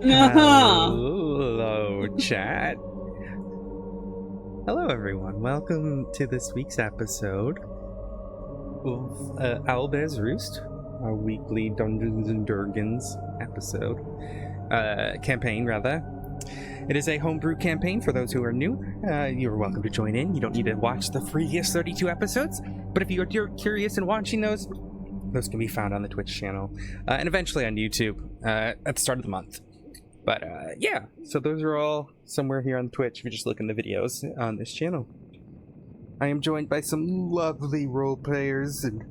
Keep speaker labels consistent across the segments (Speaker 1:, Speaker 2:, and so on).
Speaker 1: Hello, chat. Hello, everyone. Welcome to this week's episode of Owlbear's Roost, our weekly Dungeons and Dragons episode. Campaign, rather. It is a homebrew campaign for those who are new. You're welcome to join in. You don't need to watch the previous 32 episodes, but if you're curious in watching those can be found on the Twitch channel, and eventually on YouTube at the start of the month. But yeah, so those are all somewhere here on Twitch if you just look in the videos on this channel. I am joined by some lovely role players and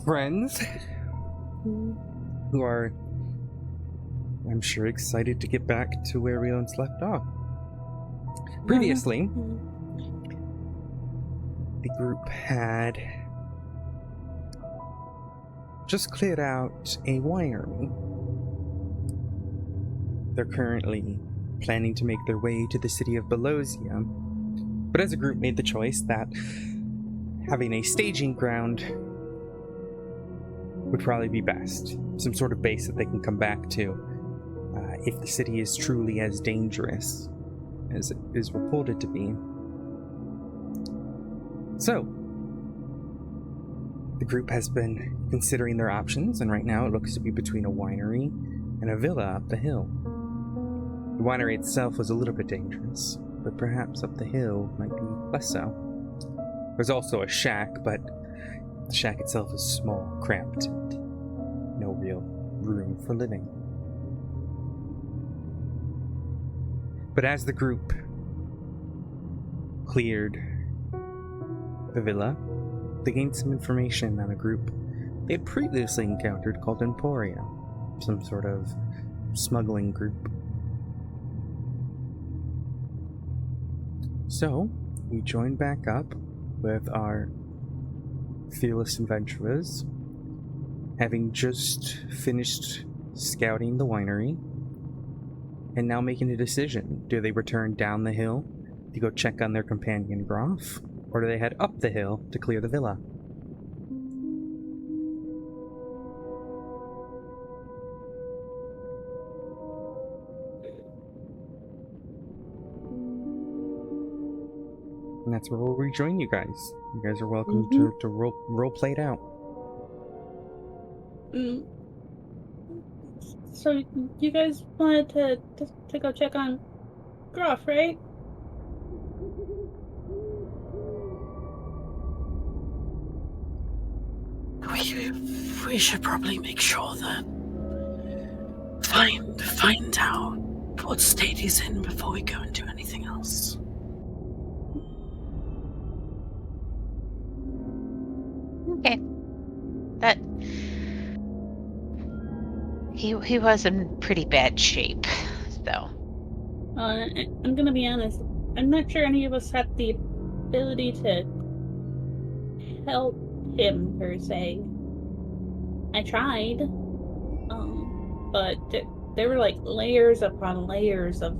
Speaker 1: friends who are, I'm sure, excited to get back to where we once left off. Previously, the group had just cleared out a winery. They're currently planning to make their way to the city of Belosia, but as a group made the choice that having a staging ground would probably be best. Some sort of base that they can come back to if the city is truly as dangerous as it is reported to be. So, the group has been considering their options, and right now it looks to be between a winery and a villa up the hill. The winery itself was a little bit dangerous, but perhaps up the hill might be less so. There's also a shack, but the shack itself is small, cramped, and no real room for living. But as the group cleared the villa, they gained some information on a group they had previously encountered called Emporia, some sort of smuggling group. So, we join back up with our fearless adventurers, having just finished scouting the winery, and now making a decision. Do they return down the hill to go check on their companion Groff, or do they head up the hill to clear the villa? And that's where we'll rejoin you guys. You guys are welcome to role play it out.
Speaker 2: So you guys wanted to go check on Groff, right?
Speaker 3: We should probably make sure that find out what state he's in before we go and do anything else.
Speaker 4: Okay. That he was in pretty bad shape, though.
Speaker 2: I'm gonna be honest. I'm not sure any of us had the ability to help him per se. I tried, but there were like layers upon layers of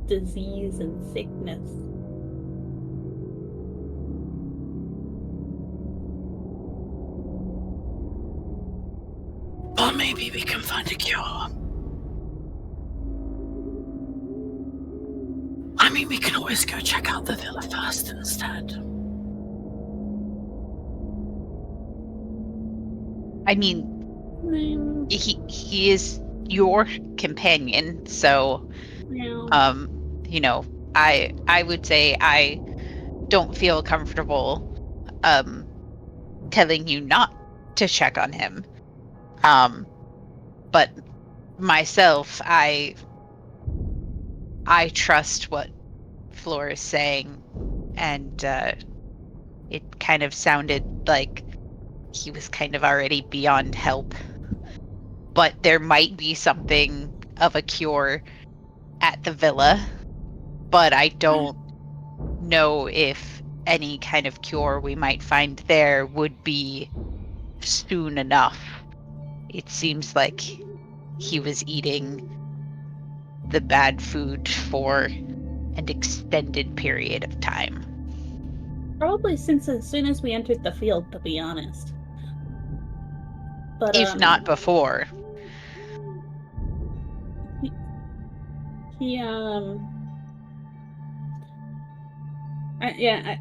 Speaker 2: disease and sickness.
Speaker 3: Or maybe we can find a cure. I mean, we can always go check out the villa first instead.
Speaker 4: I mean, he is your companion, so
Speaker 2: Yeah.
Speaker 4: I would say I don't feel comfortable telling you not to check on him. But myself, I trust what Floor is saying, and it kind of sounded like he was kind of already beyond help. But there might be something of a cure at the villa, but I don't know if any kind of cure we might find there would be soon enough. It seems like he was eating the bad food for an extended period of time.
Speaker 2: Probably since as soon as we entered the field, to be honest. But
Speaker 4: If not before.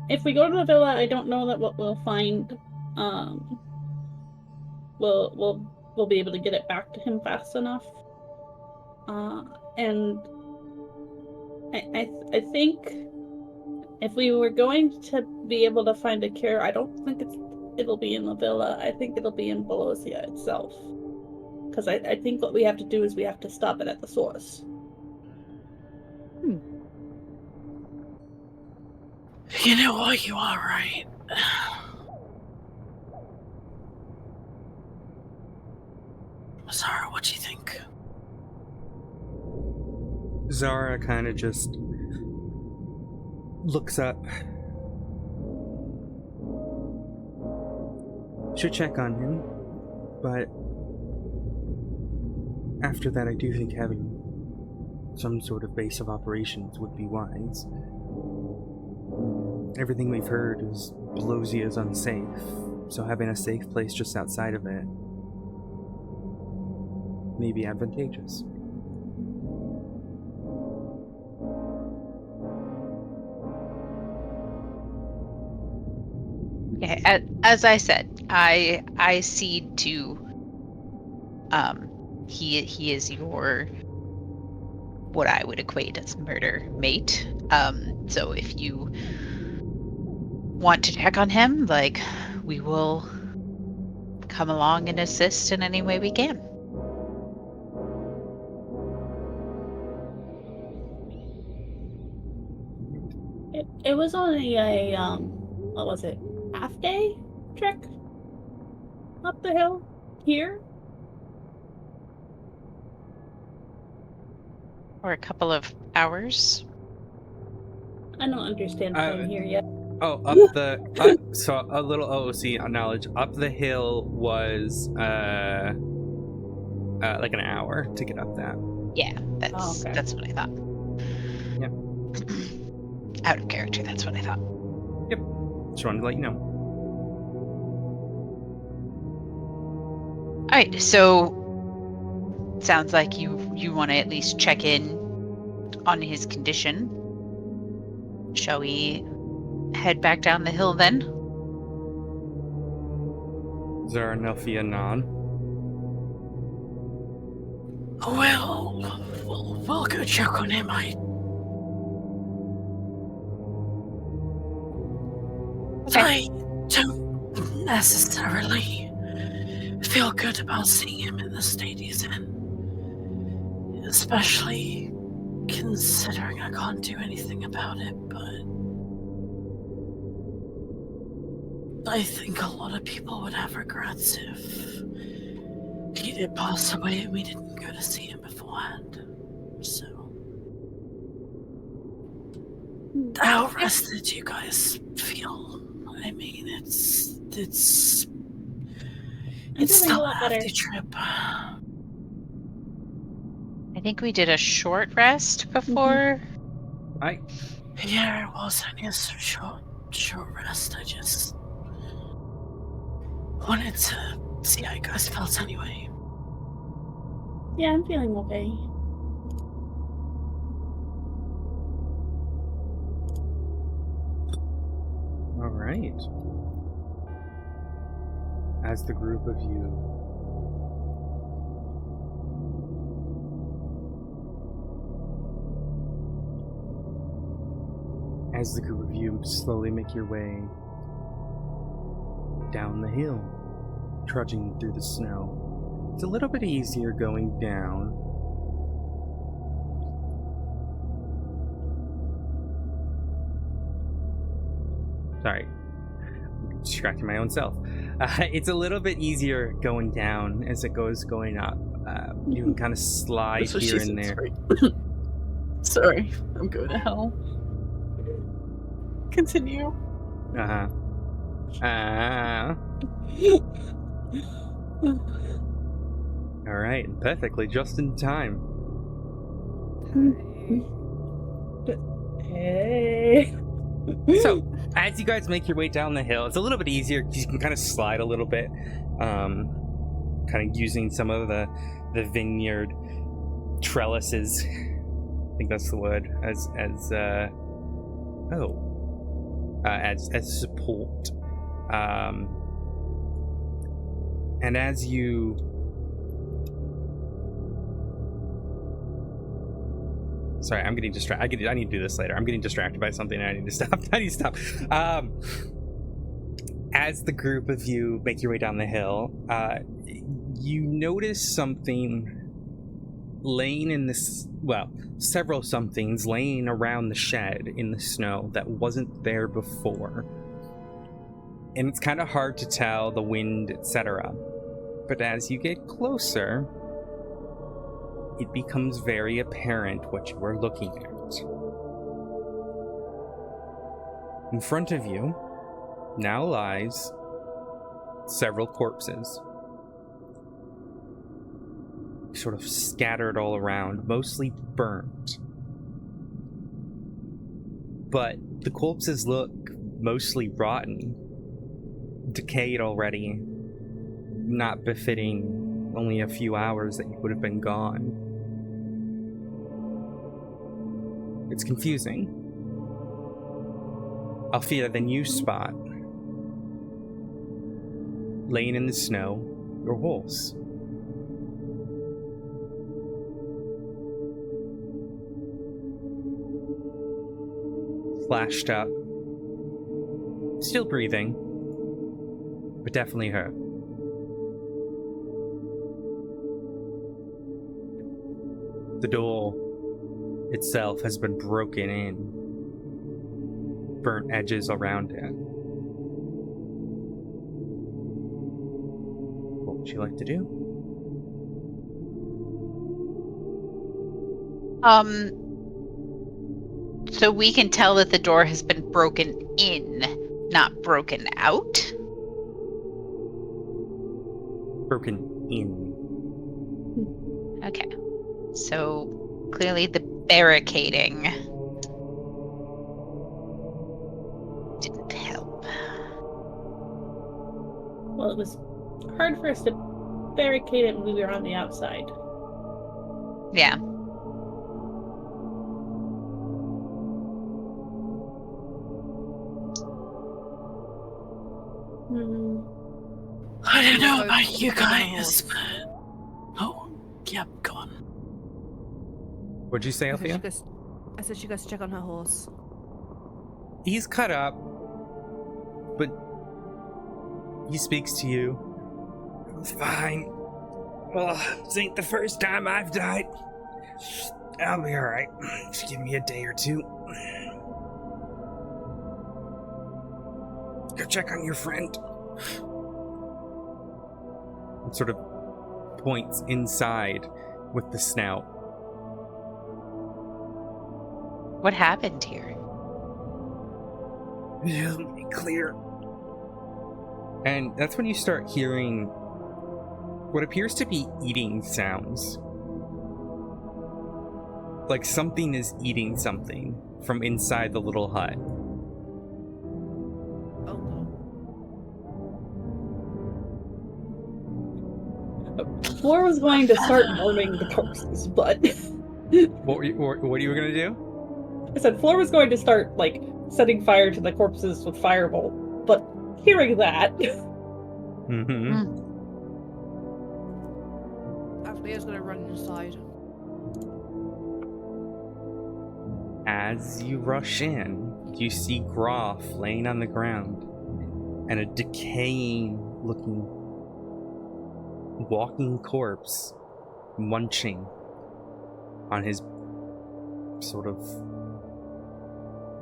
Speaker 2: If we go to the villa, I don't know that what we'll find. We'll be able to get it back to him fast enough. And I think if we were going to be able to find a cure, I don't think it'll be in the villa. I think it'll be in Belosia itself. Because I think what we have to do is we have to stop it at the source.
Speaker 3: You know what? You are right. Zara, what do you think?
Speaker 1: Zara kind of just looks up. Should check on him, but after that I do think having some sort of base of operations would be wise. Everything we've heard is Belosia is unsafe, so having a safe place just outside of it may be advantageous.
Speaker 4: Yeah, as I said, I cede to he is your what I would equate as murder mate. So if you want to check on him, like, we will come along and assist in any way we can.
Speaker 2: It was only a what was it? Half-day trek up the hill here.
Speaker 4: Or a couple of hours.
Speaker 2: I don't understand from here yet.
Speaker 1: Oh, up the so a little OOC knowledge. Up the hill was like an hour to get up that.
Speaker 4: Yeah, that's
Speaker 2: okay.
Speaker 4: That's what I thought.
Speaker 1: Yep.
Speaker 4: Out of character, that's what I thought.
Speaker 1: Yep. Just wanted to let you know.
Speaker 4: All right, so sounds like you want to at least check in on his condition. Shall we head back down the hill then?
Speaker 1: Zara Nelfia non.
Speaker 3: We'll go check on him. I don't necessarily feel good about seeing him in the state he's in. Especially considering I can't do anything about it, but I think a lot of people would have regrets if he did pass away and we didn't go to see him beforehand. So, how rested do you guys feel? I mean, it's
Speaker 2: feeling a lot
Speaker 3: a
Speaker 2: better.
Speaker 3: hefty trip.
Speaker 4: I think we did a short rest before.
Speaker 3: Yeah, it was only a short rest. I just wanted to see how you guys felt anyway.
Speaker 2: Yeah, I'm feeling okay.
Speaker 1: All right. As the group of you slowly make your way down the hill, trudging through the snow. It's a little bit easier going down. Sorry, I'm distracting my own self. It's a little bit easier going down as it goes going up. You can kind of slide here and there.
Speaker 3: Sorry, I'm going to hell. Continue.
Speaker 1: All right, perfectly, just in time.
Speaker 2: Hey.
Speaker 1: So, as you guys make your way down the hill, it's a little bit easier because you can kind of slide a little bit, kind of using some of the vineyard trellises think that's the word. As support. And as you sorry, I'm getting distracted. I need to do this later. I'm getting distracted by something and I need to stop. As the group of you make your way down the hill, you notice something laying in this, well, several somethings laying around the shed in the snow that wasn't there before. And it's kind of hard to tell, the wind, etc. But as you get closer, it becomes very apparent what you are looking at. In front of you now lies several corpses, sort of scattered all around, mostly burnt. But the corpses look mostly rotten, decayed already, not befitting only a few hours that you would have been gone. It's confusing. Althea, then you spot, laying in the snow, your horse. Slashed up. Still breathing, but definitely hurt. The door itself has been broken in. Burnt edges around it. What would you like to do?
Speaker 4: So we can tell that the door has been broken in, not broken out?
Speaker 1: Broken in.
Speaker 4: Okay. So clearly the barricading didn't help.
Speaker 2: Well, it was hard for us to barricade it when we were on the outside.
Speaker 4: Yeah.
Speaker 3: I don't know about you guys, but... Oh, yep, go on.
Speaker 1: What'd you say, Althea?
Speaker 5: I said she goes to check on her horse.
Speaker 1: He's cut up, but he speaks to you. I'm fine. This ain't the first time I've died. I'll be alright. Just give me a day or two. Go check on your friend. And sort of points inside with the snout.
Speaker 4: What happened here?
Speaker 1: It'll be clear. And that's when you start hearing what appears to be eating sounds. Like something is eating something from inside the little hut.
Speaker 2: Floor was going to start burning the corpses, but...
Speaker 1: What are you going to do?
Speaker 2: I said Floor was going to start, like, setting fire to the corpses with firebolt, but hearing that...
Speaker 1: Mm-hmm.
Speaker 5: Althea's gonna run inside.
Speaker 1: As you rush in, you see Groff laying on the ground and a decaying-looking walking corpse munching on his sort of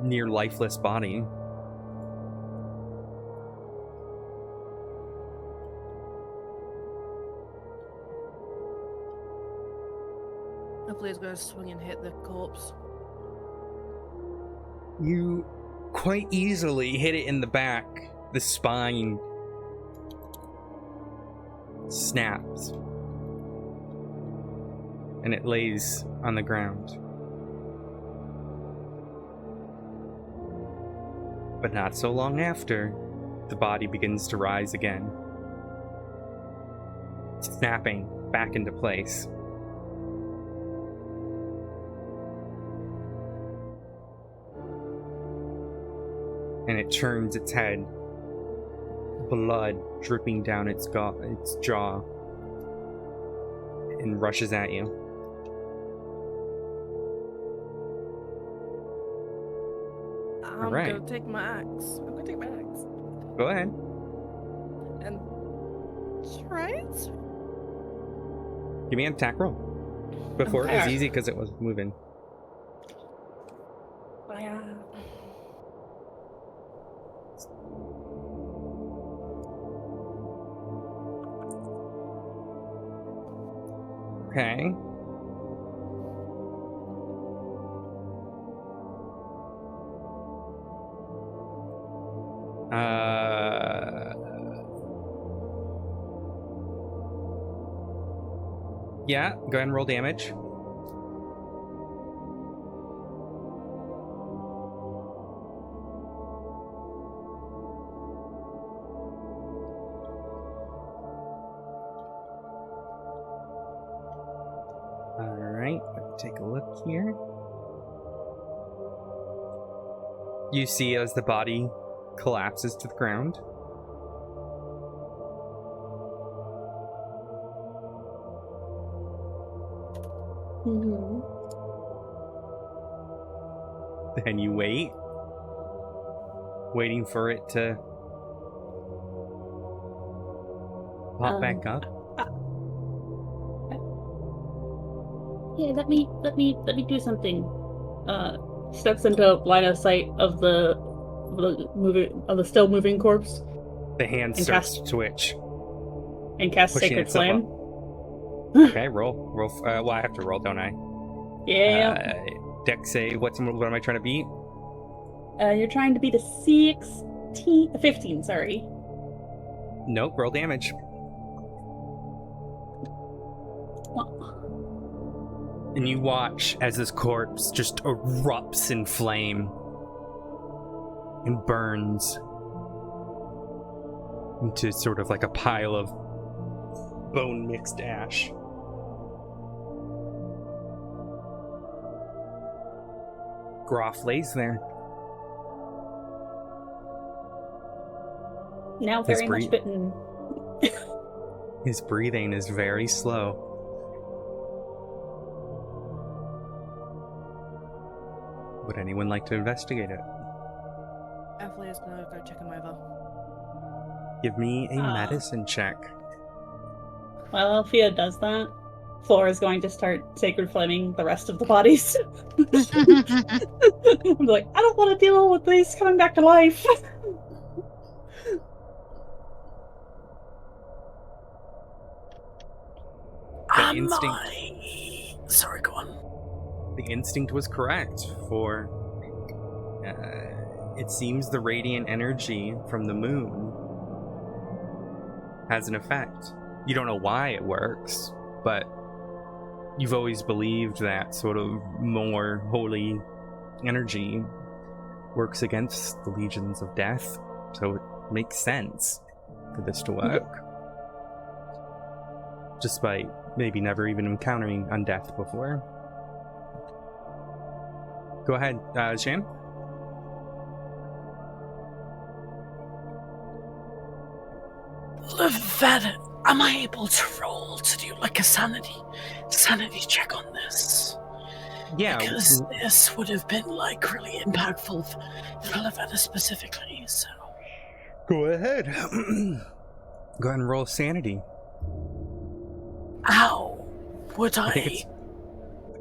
Speaker 1: near lifeless body.
Speaker 5: Althea's gonna swing and hit the corpse.
Speaker 1: You quite easily hit it in the back. The spine snaps, and it lays on the ground. But not so long after, the body begins to rise again, snapping back into place. and it turns its head, blood dripping down its jaw, and rushes at you.
Speaker 5: I'm
Speaker 1: right.
Speaker 5: gonna take my axe.
Speaker 1: Go ahead.
Speaker 5: And right?
Speaker 1: Give me an attack roll. Before it was
Speaker 2: Okay.
Speaker 1: easy because it was moving. Okay. Yeah, go ahead and roll damage. Alright, let's take a look here. You see as the body collapses to the ground.
Speaker 2: Mm-hmm.
Speaker 1: Then you wait. Waiting for it to pop back up.
Speaker 2: Yeah, let me do something. Steps into line of sight of the still moving corpse
Speaker 1: The hand
Speaker 2: and
Speaker 1: starts to twitch.
Speaker 2: and cast
Speaker 1: Pushing
Speaker 2: Sacred
Speaker 1: itself
Speaker 2: Flame.
Speaker 1: Okay, roll. Well, I have to roll, don't I?
Speaker 2: Yeah.
Speaker 1: Dex save. What am I trying to beat?
Speaker 2: You're trying to beat a 15, sorry.
Speaker 1: Nope, roll damage.
Speaker 2: Well,
Speaker 1: And you watch as this corpse just erupts in flame and burns into sort of like a pile of bone mixed ash. Groff lays there.
Speaker 2: now
Speaker 1: His
Speaker 2: very much
Speaker 1: breath-
Speaker 2: bitten.
Speaker 1: His breathing is very slow. Would anyone like to investigate it?
Speaker 5: Definitely is gonna go check him over.
Speaker 1: Give me a medicine check.
Speaker 2: While Alfia does that, Flora's going to start Sacred Flaming the rest of the bodies. I'm like, I don't want to deal with these coming back to life.
Speaker 1: The instinct.
Speaker 3: Sorry, go on.
Speaker 1: The instinct was correct, for it seems the radiant energy from the moon has an effect. You don't know why it works, but you've always believed that sort of more holy energy works against the legions of death, so it makes sense for this to work. Despite maybe never even encountering undeath before. Go ahead, Shan.
Speaker 3: Levette, am I able to roll to do like a sanity check on this?
Speaker 1: Yeah.
Speaker 3: Because this would have been like really impactful for Levette specifically, so.
Speaker 1: Go ahead. Go ahead and roll sanity.
Speaker 3: How would
Speaker 1: I think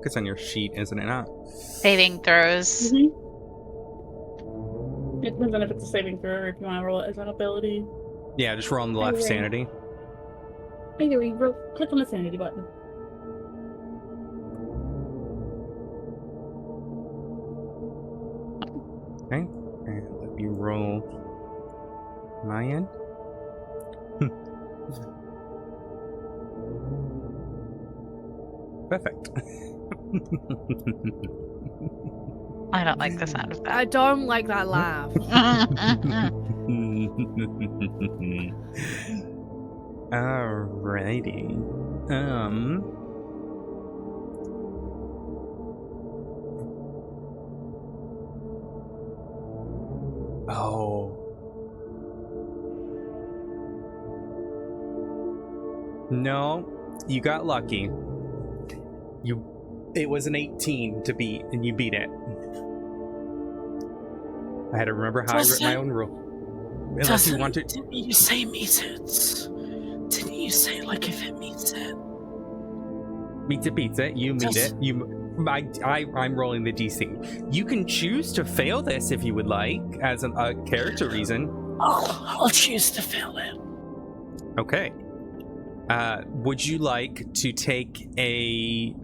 Speaker 1: it's on your sheet, isn't it not?
Speaker 4: Saving throws.
Speaker 2: It depends on if it's a saving throw or if you want to roll it as an ability.
Speaker 1: Yeah, just roll on the left,
Speaker 2: Okay.
Speaker 1: sanity.
Speaker 2: Either way, click on the sanity button.
Speaker 1: Okay, and let me roll my end. Perfect.
Speaker 4: I don't like the sound of
Speaker 5: I
Speaker 4: that.
Speaker 5: don't like that laugh.
Speaker 1: Alrighty. Oh. No, you got lucky. It was an 18 to beat, and you beat it. I had to remember how I wrote my own rule. Unless you want to.
Speaker 3: Didn't you say meet it? Didn't you say, like, if it meets it?
Speaker 1: Meets it, beats it. You meet it. I'm rolling the DC. You can choose to fail this if you would like, as a character reason.
Speaker 3: I'll choose to fail it.
Speaker 1: Okay. Would you like to take a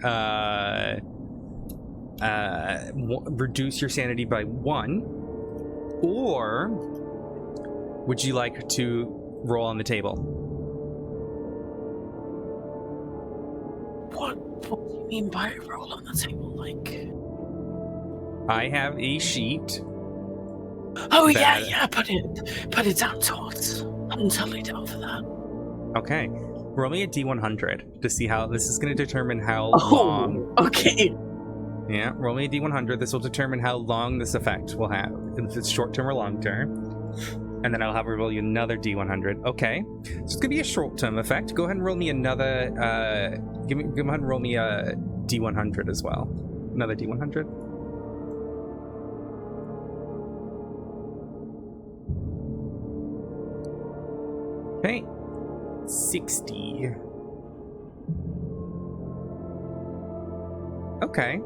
Speaker 1: reduce your sanity by 1, or would you like to roll on the table?
Speaker 3: What do you mean by roll on the table? Like,
Speaker 1: I have a sheet.
Speaker 3: Oh yeah, put it down towards. I'm totally down for that.
Speaker 1: Okay. Roll me a D100 to see how this is going to determine how long.
Speaker 3: Okay.
Speaker 1: Yeah, roll me a D100. This will determine how long this effect will have, if it's short term or long term. And then I'll have her roll you another D100. Okay, so it's gonna be a short term effect. Go ahead and roll me another. Go ahead and roll me a D100 as well. Another D100. Okay. 60. Okay.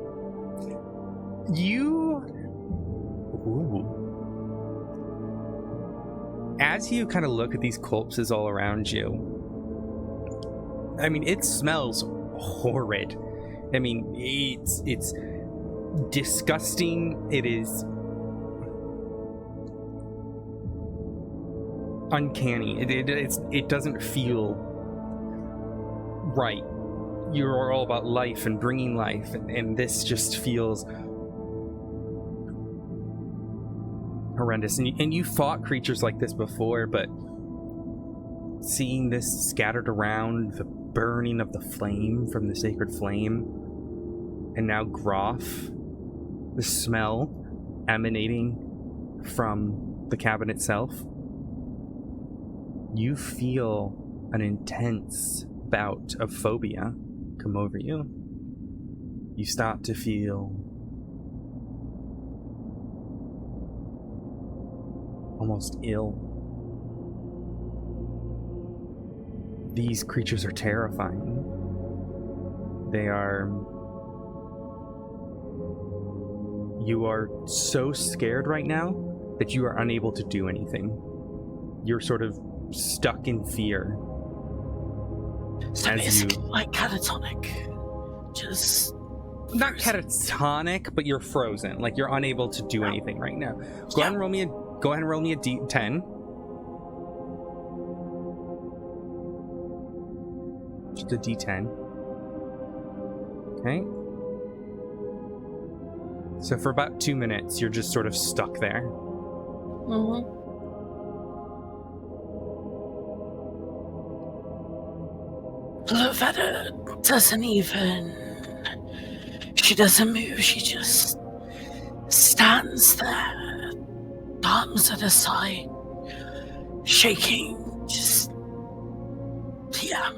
Speaker 1: As you kind of look at these corpses all around you, I mean, it smells horrid. I mean, it's disgusting. It is uncanny. It doesn't feel right. You're all about life and bringing life, and this just feels horrendous. And you fought creatures like this before, but seeing this scattered around, the burning of the flame from the sacred flame, and now Groff, the smell emanating from the cabin itself, you feel an intense bout of phobia come over you. You start to feel almost ill. These creatures are terrifying. You are so scared right now that you are unable to do anything. You're sort of stuck in fear.
Speaker 3: So basically, like catatonic. Just
Speaker 1: not catatonic, but you're frozen. Like you're unable to do anything right now. Go ahead and roll me a D10. Just a D10. Okay. So for about 2 minutes, you're just sort of stuck there.
Speaker 2: Mm-hmm.
Speaker 3: Lovetta doesn't even... She doesn't move, she just stands there, arms at her side, shaking, just... Yeah,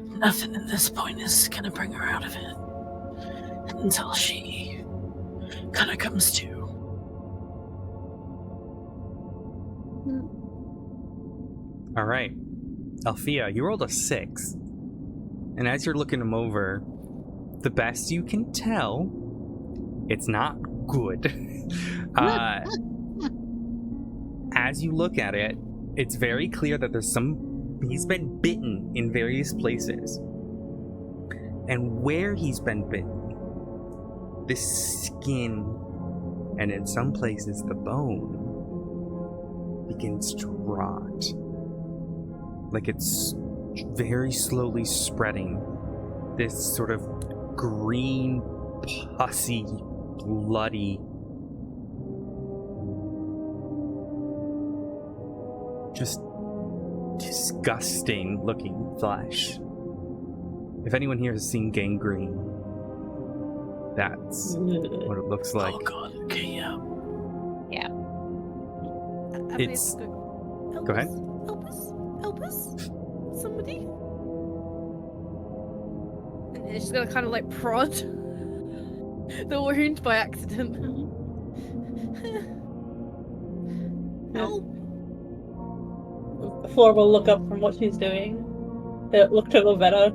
Speaker 3: nothing at this point is gonna bring her out of it until she kind of comes to.
Speaker 1: All right. Althea, you rolled a 6. And as you're looking them over, the best you can tell, it's not good. As you look at it, it's very clear that he's been bitten in various places. And where he's been bitten, the skin, and in some places the bone, begins to rot. Like it's very slowly spreading this sort of green, pussy, bloody, just disgusting looking flesh. If anyone here has seen gangrene, that's what it looks like.
Speaker 3: Oh god, okay, yeah.
Speaker 4: Yeah.
Speaker 1: It's-
Speaker 5: Help
Speaker 1: Go ahead.
Speaker 5: us, Help us! Help us! Somebody! And it's just gonna kind of like prod the wound by accident. Help!
Speaker 2: Flora will look up from what she's doing. Look to Lavetta.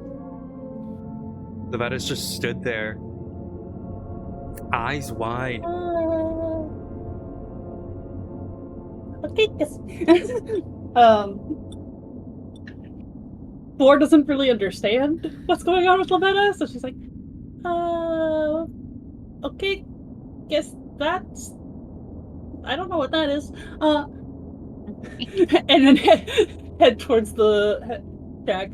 Speaker 1: Lavetta's just stood there, eyes wide.
Speaker 2: Okay, yes. Flora doesn't really understand what's going on with Lavetta, so she's like, okay, guess that's... I don't know what that is. And then head towards the shack.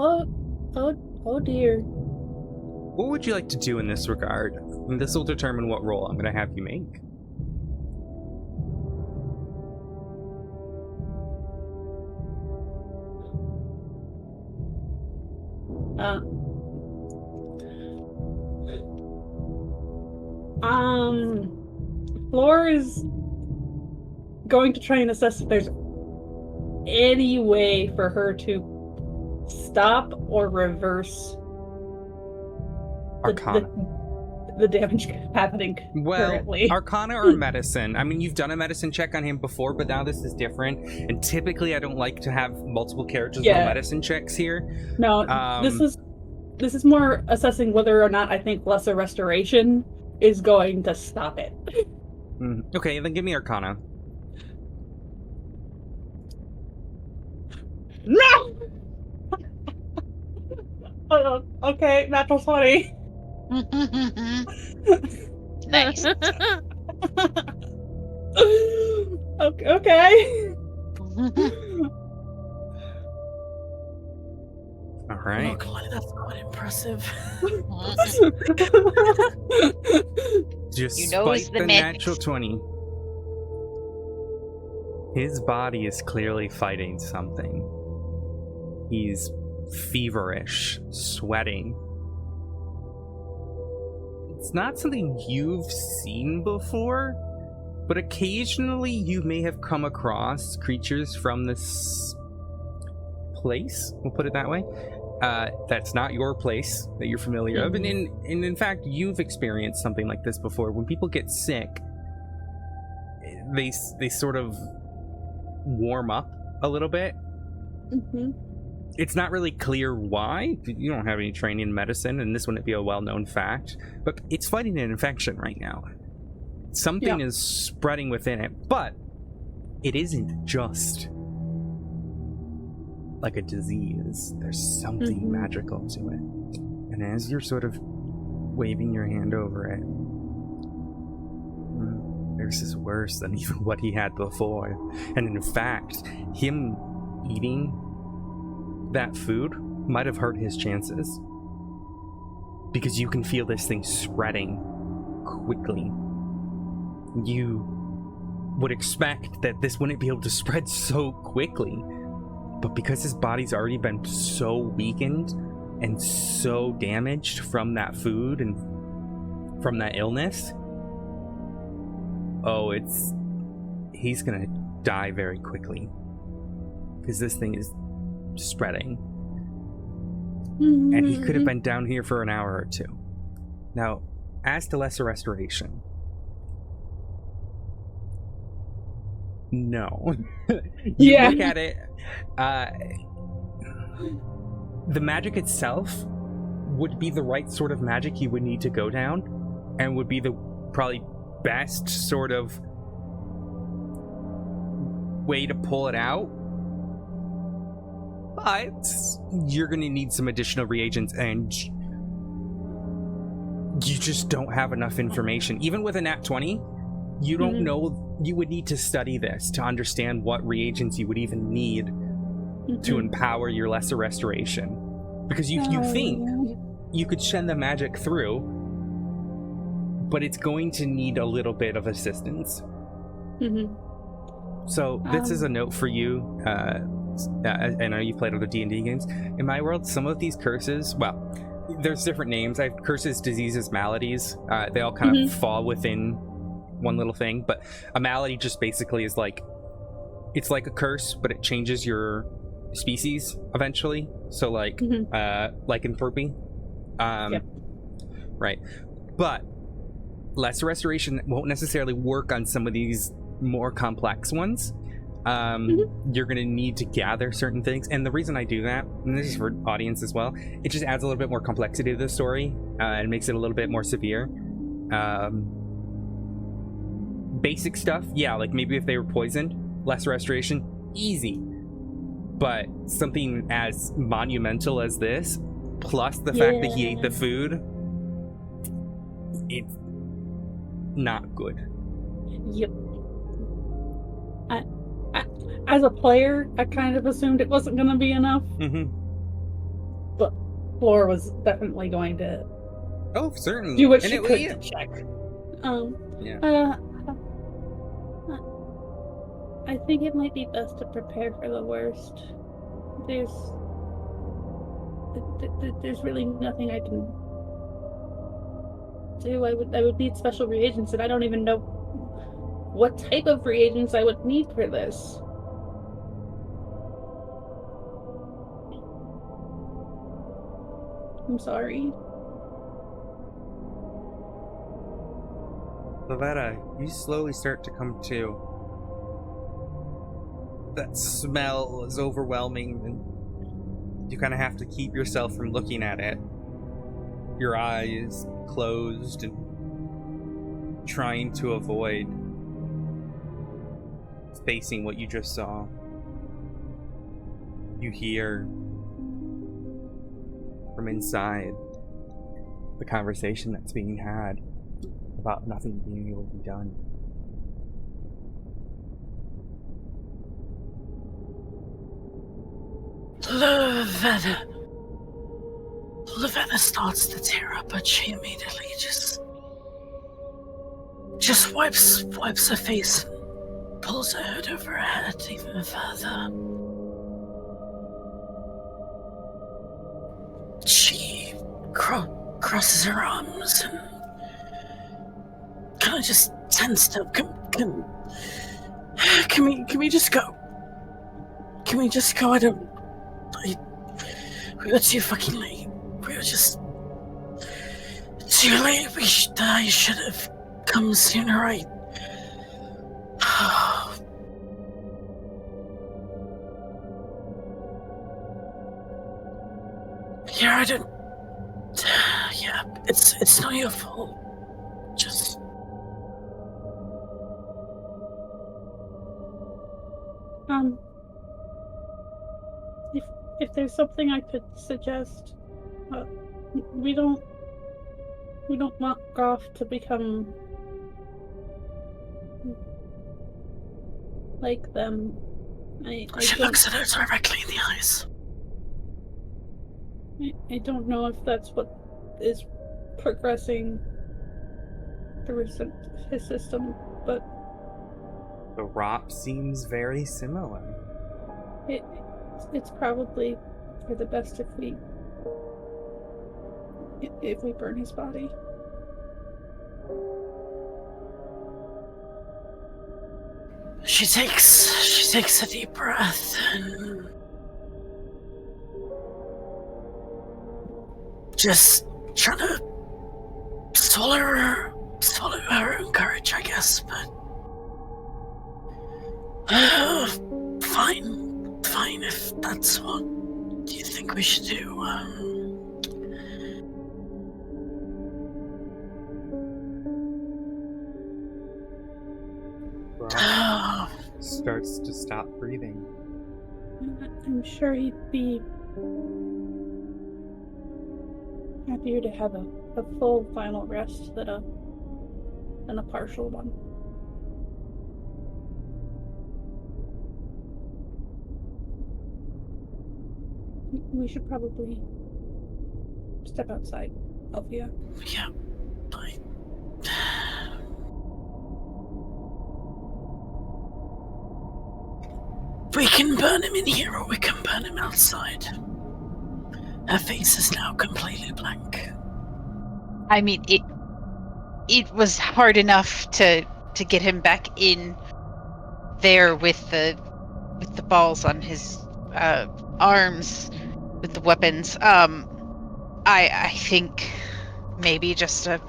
Speaker 2: Oh dear.
Speaker 1: What would you like to do in this regard? And this will determine what role I'm going to have you make.
Speaker 2: Flora is going to try and assess if there's any way for her to stop or reverse
Speaker 1: Arcana.
Speaker 2: the damage happening currently.
Speaker 1: Arcana or medicine. I mean, you've done a medicine check on him before, but now this is different. And typically, I don't like to have multiple characters with medicine checks here.
Speaker 2: No, this is more assessing whether or not I think Lesser Restoration is going to stop it.
Speaker 1: Okay, then give me Arcana.
Speaker 2: No! Okay, natural 20.
Speaker 4: Nice.
Speaker 2: Okay.
Speaker 1: All right.
Speaker 3: Luckily, that's quite impressive.
Speaker 1: Despite
Speaker 4: the
Speaker 1: the
Speaker 4: mix.
Speaker 1: natural 20, his body is clearly fighting something. He's feverish, sweating. It's not something you've seen before, but occasionally you may have come across creatures from this place, we'll put it that way. That's not your place that you're familiar of, and in fact, you've experienced something like this before. When people get sick, they sort of warm up a little bit. It's not really clear why. You don't have any training in medicine, and this wouldn't be a well-known fact, but it's fighting an infection right now. Something is spreading within it, but it isn't just like a disease. There's something magical to it. And as you're sort of waving your hand over it, this is worse than even what he had before. And in fact, him eating that food might have hurt his chances, because you can feel this thing spreading quickly. You would expect that this wouldn't be able to spread so quickly, but because his body's already been so weakened and so damaged from that food and from that illness, he's gonna die very quickly, because this thing is spreading. And he could have been down here for an hour or two. Now, as to Lesser Restoration, no. You look at it, the magic itself would be the right sort of magic you would need to go down, and would be the probably best sort of way to pull it out. But you're going to need some additional reagents, and you just don't have enough information. Even with a nat 20, you don't know. You would need to study this to understand what reagents you would even need to empower your Lesser Restoration. Because you think you could send the magic through, but it's going to need a little bit of assistance. So this is a note for you. I know you've played other D&D games. In my world, some of these curses, well, there's different names. I have curses, diseases, maladies. They all kind of fall within one little thing, but a malady just basically is like, it's like a curse, but it changes your species eventually. So like lycanthropy. Right. But lesser restoration won't necessarily work on some of these more complex ones. You're going to need to gather certain things, and the reason I do that, and this is for audience as well, it just adds a little bit more complexity to the story and makes it a little bit more severe. Basic stuff, yeah, like maybe if they were poisoned, less restoration, easy. But something as monumental as this, plus the fact that he ate the food, it's not good.
Speaker 2: Yep. As a player, I kind of assumed it wasn't going to be enough. But Flora was definitely going to
Speaker 1: certainly
Speaker 2: do what she could to check. I think it might be best to prepare for the worst. There's really nothing I can do. I would need special reagents, and I don't even know what type of reagents I would need for this. I'm sorry.
Speaker 1: Lavetta, you slowly start to come to. That smell is overwhelming, and you kind of have to keep yourself from looking at it. Your eyes closed and trying to avoid facing what you just saw. You hear from inside the conversation that's being had about nothing being able to be done.
Speaker 3: Lavetta starts to tear up, but she immediately just wipes her face and pulls her hood over her head even further. She crosses her arms and kind of just tensed up. Can we just go? Can we just go? We were too fucking late. We were just too late. I should have come sooner, right? Yeah, it's not your fault. Just
Speaker 2: if there's something I could suggest, we don't want Goff to become like them.
Speaker 3: She looks at her directly in the eyes.
Speaker 2: I don't know if that's what is progressing through his system, but
Speaker 1: the ROP seems very similar.
Speaker 2: It's probably for the best if we burn his body.
Speaker 3: She takes a deep breath and just trying to swallow her own courage, I guess, but fine if that's what you think we should do.
Speaker 1: Starts to stop breathing.
Speaker 2: I'm sure he'd be happier to have a full final rest than a partial one. We should probably step outside, Althea.
Speaker 3: Yeah, bye. We can burn him in here or we can burn him outside. Her face is now completely blank.
Speaker 4: I mean, it was hard enough to get him back in there with the balls on his arms with the weapons. I think maybe just a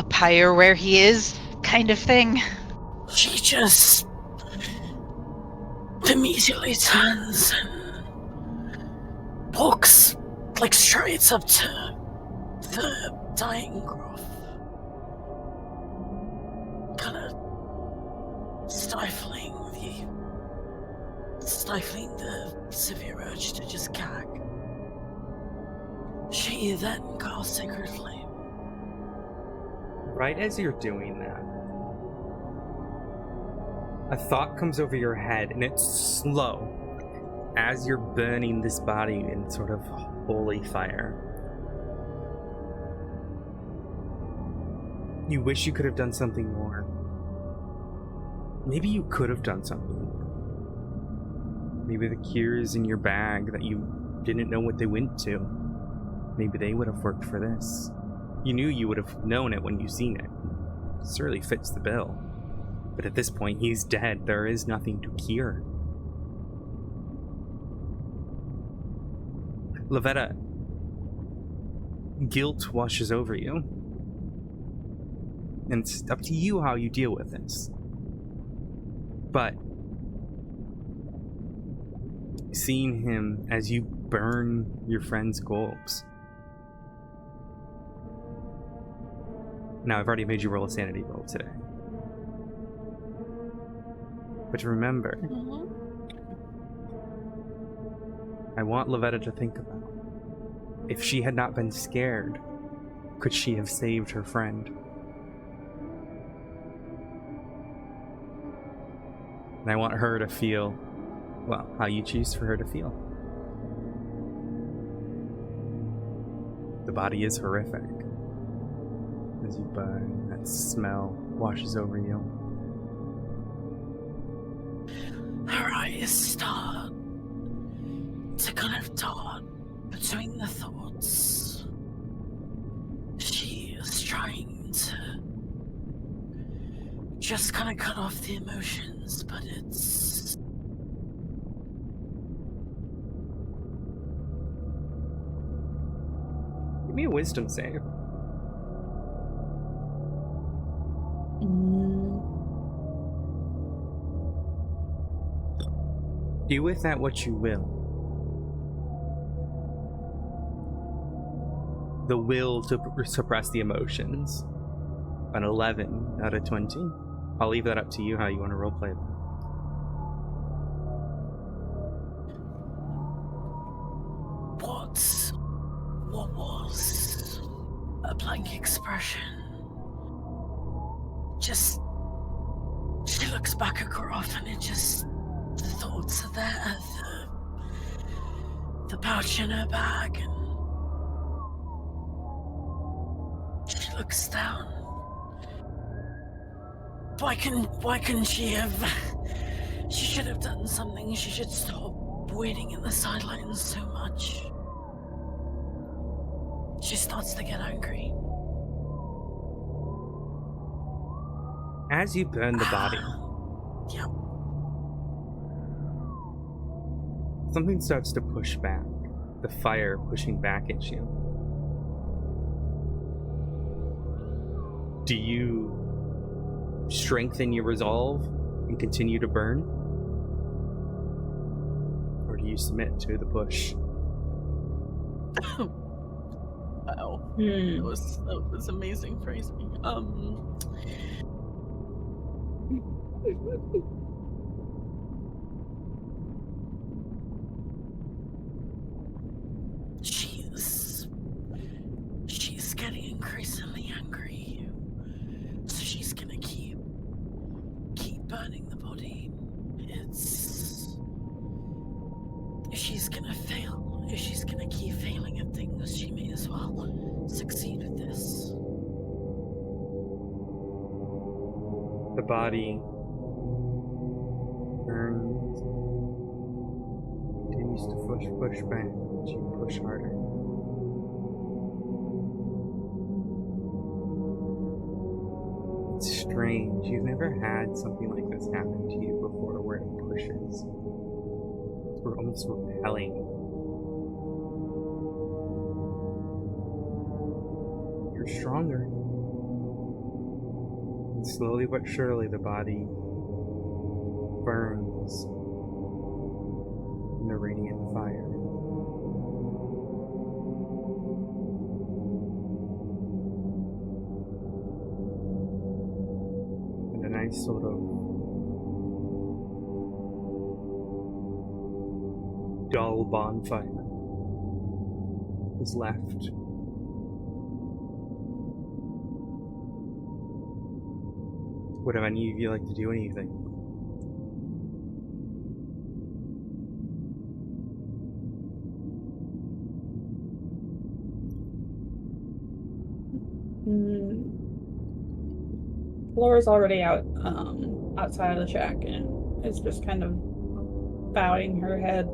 Speaker 4: pyre where he is kind of thing.
Speaker 3: She just immediately turns and walks like straight up to the dying Groff. Kind of stifling the severe urge to just gag. She then casts Sacred Flame.
Speaker 1: Right as you're doing that, a thought comes over your head, and it's slow. As you're burning this body in sort of holy fire, you wish you could have done something more. Maybe you could have done something more. Maybe the cures in your bag that you didn't know what they went to, maybe they would have worked for this. You knew you would have known it when you seen it. It certainly fits the bill. But at this point, he's dead. There is nothing to cure. Lavetta, guilt washes over you. And it's up to you how you deal with this. But seeing him as you burn your friend's corpse. Now, I've already made you roll a sanity roll today. But remember, I want Lavetta to think about, if she had not been scared, could she have saved her friend? And I want her to feel, well, how you choose for her to feel. The body is horrific. As you burn, that smell washes over you.
Speaker 3: Her eyes start to kind of dart between the thoughts. She is trying to just kind of cut off the emotions, but it's...
Speaker 1: Give me a wisdom save. Do with that what you will. The will to suppress the emotions. An 11 out of 20. I'll leave that up to you how you want to roleplay them.
Speaker 3: What was a blank expression? Just, she looks back at Groff and it just, the thoughts are there, the pouch in her bag, and she looks down. Why can she have, she should have done something. She should stop waiting in the sidelines so much. She starts to get angry.
Speaker 1: As you burn the body,
Speaker 3: Yep.
Speaker 1: something starts to push back. The fire pushing back at you. Do you strengthen your resolve and continue to burn? Or do you submit to the push?
Speaker 3: Wow. That was amazing phrasing. She's getting increasingly angry. So she's gonna keep burning the body. If she's gonna fail, if she's gonna keep failing at things, she may as well succeed with this.
Speaker 1: The body burns, continues to push back. You push harder. It's strange. You've never had something like this happen to you before where it pushes. It's almost repelling. You're stronger. And slowly but surely the body burns in the radiant fire. And a nice sort of dull bonfire is left. Would have any of you like to do anything?
Speaker 2: Laura's already outside of the shack and is just kind of bowing her head,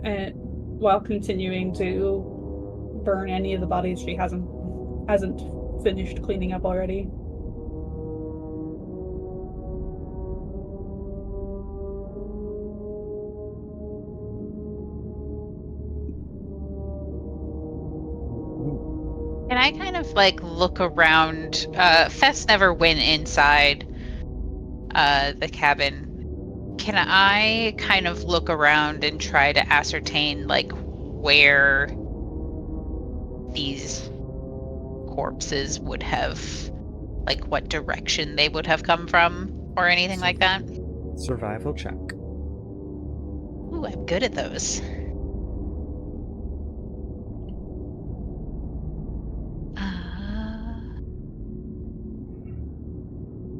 Speaker 2: and while continuing to burn any of the bodies she hasn't finished cleaning up already.
Speaker 4: Can I kind of like look around? Fess never went inside the cabin. Can I kind of look around and try to ascertain like where these corpses would have, like what direction they would have come from or anything like that?
Speaker 1: Survival check.
Speaker 4: Ooh, I'm good at those.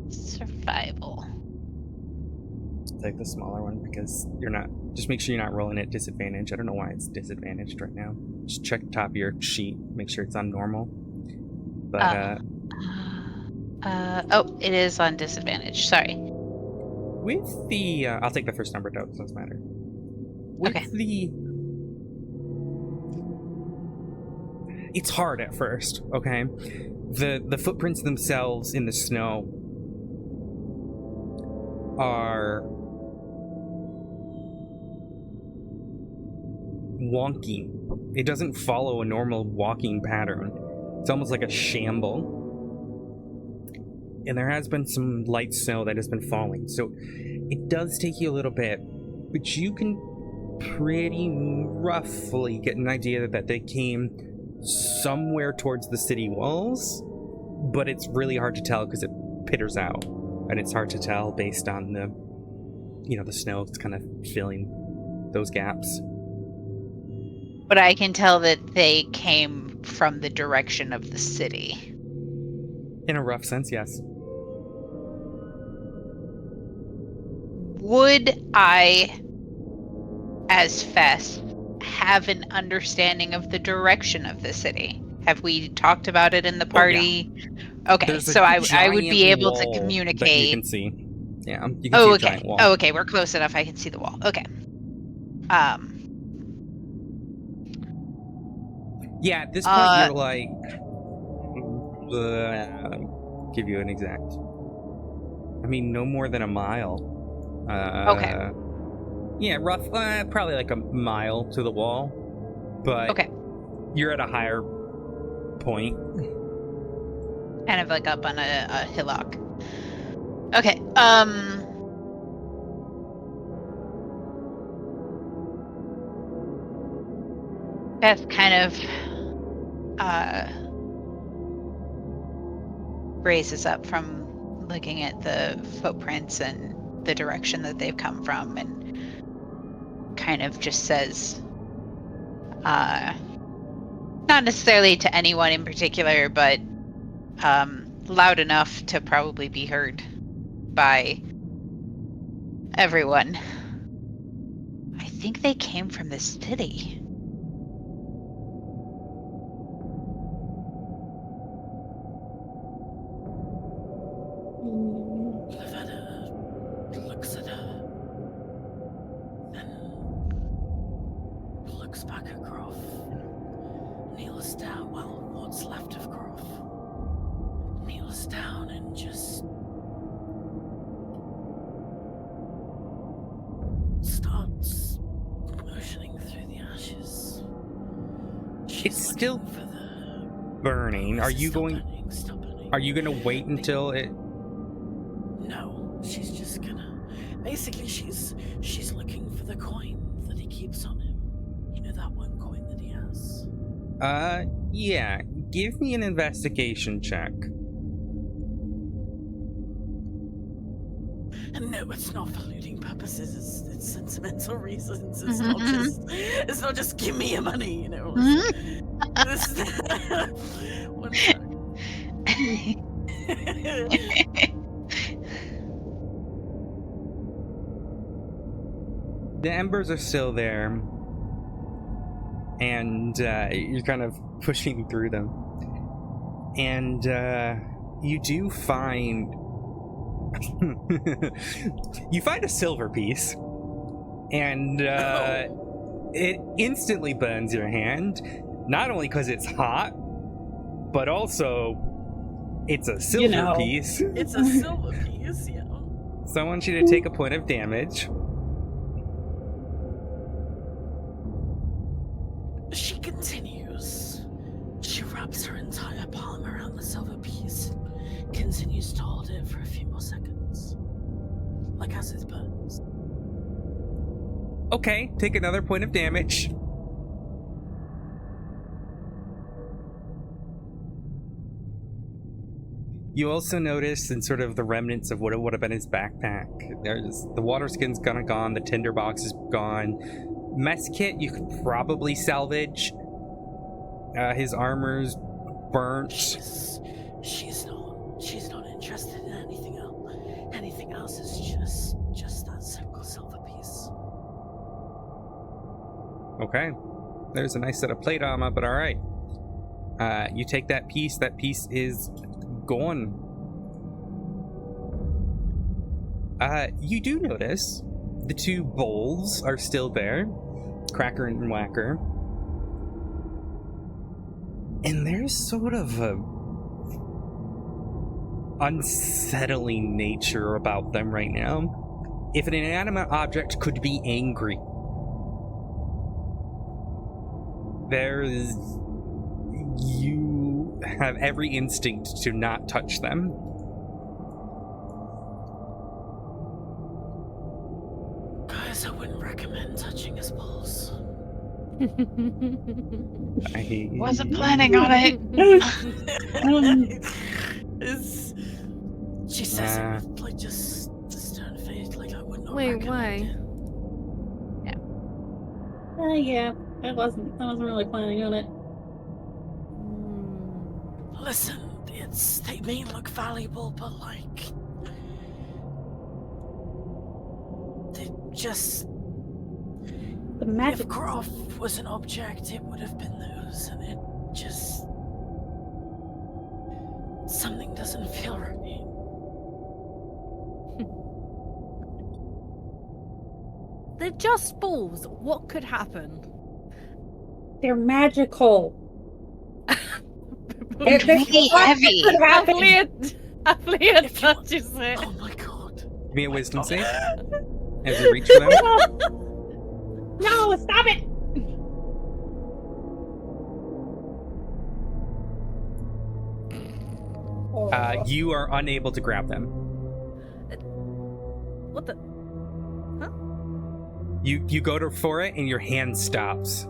Speaker 4: Survival.
Speaker 1: Take the smaller one because you're not. Just make sure you're not rolling at disadvantage. I don't know why it's disadvantaged right now. Just check the top of your sheet. Make sure it's on normal. But
Speaker 4: oh, it is on disadvantage. Sorry.
Speaker 1: with the, I'll take the first number. Doesn't matter. With
Speaker 4: Okay.
Speaker 1: it's hard at first. Okay, the footprints themselves in the snow are wonky. It doesn't follow a normal walking pattern. It's almost like a shamble. And there has been some light snow that has been falling, so it does take you a little bit, but you can pretty roughly get an idea that they came somewhere towards the city walls, but it's really hard to tell because it pitters out. And it's hard to tell based on the, the snow that's kind of filling those gaps.
Speaker 4: But I can tell that they came from the direction of the city.
Speaker 1: In a rough sense, yes.
Speaker 4: Would I, as Fess, have an understanding of the direction of the city? Have we talked about it in the party? Oh, yeah. Okay, so I would be able to communicate.
Speaker 1: That you can see. Yeah, you can see a giant wall.
Speaker 4: Oh, okay, we're close enough. I can see the wall. Okay.
Speaker 1: Yeah, at this point you're like, give you an exact. I mean, no more than a mile.
Speaker 4: Okay.
Speaker 1: Yeah, rough. Probably like a mile to the wall, but
Speaker 4: okay,
Speaker 1: you're at a higher point.
Speaker 4: Kind of like up on a hillock. Okay. That's kind of raises up from looking at the footprints and the direction that they've come from, and kind of just says, not necessarily to anyone in particular, but loud enough to probably be heard by everyone. I think they came from the city.
Speaker 3: Looks at her.
Speaker 1: It's still burning. Are you going to wait until it?
Speaker 3: No, she's just gonna. Basically, she's looking for the coin that he keeps on him. You know, that one coin that he has.
Speaker 1: Yeah. Give me an investigation check.
Speaker 3: And no, it's not for looting purposes. It's sentimental reasons. It's not just give me your money. You know. This, one sec.
Speaker 1: The embers are still there, and you're kind of pushing through them. And you do find you find a silver piece, and it instantly burns your hand. Not only because it's hot, but also it's a silver piece.
Speaker 3: It's a silver piece, yeah.
Speaker 1: So I want you to take a point of damage.
Speaker 3: She continues. She wraps her entire palm around the silver piece and continues to hold it for a few more seconds. Like as it burns.
Speaker 1: Okay, take another point of damage. You also notice in sort of the remnants of what it would have been his backpack. There's the water skin's kind of gone, the tinderbox is gone. Mess kit you could probably salvage. His armor's burnt.
Speaker 3: She's not interested in anything else. Anything else is just that single silver piece.
Speaker 1: Okay. There's a nice set of plate armor, but alright. You take that piece is gone. You do notice the two bowls are still there, Cracker and Whacker. And there's sort of a unsettling nature about them right now. If an inanimate object could be angry, you have every instinct to not touch them.
Speaker 3: Guys, I wouldn't recommend touching his balls.
Speaker 1: I
Speaker 4: Wasn't planning on it.
Speaker 3: She says it with like just stern face, like I would not
Speaker 5: Wait,
Speaker 3: recommend
Speaker 5: why?
Speaker 3: it.
Speaker 2: Yeah, I wasn't really planning on it.
Speaker 3: Listen, they may look valuable, but like they just
Speaker 2: The magic.
Speaker 3: if Groff was an object, it would have been those, and it just something doesn't feel right.
Speaker 5: They're just balls. What could happen?
Speaker 2: They're magical.
Speaker 4: It's really heavy.
Speaker 2: Could happen.
Speaker 5: Aphlia touches it.
Speaker 3: Oh my god.
Speaker 1: Give me a wisdom save as you reach for them.
Speaker 2: No, stop it!
Speaker 1: You are unable to grab them.
Speaker 5: What the?
Speaker 1: You go for it and your hand stops.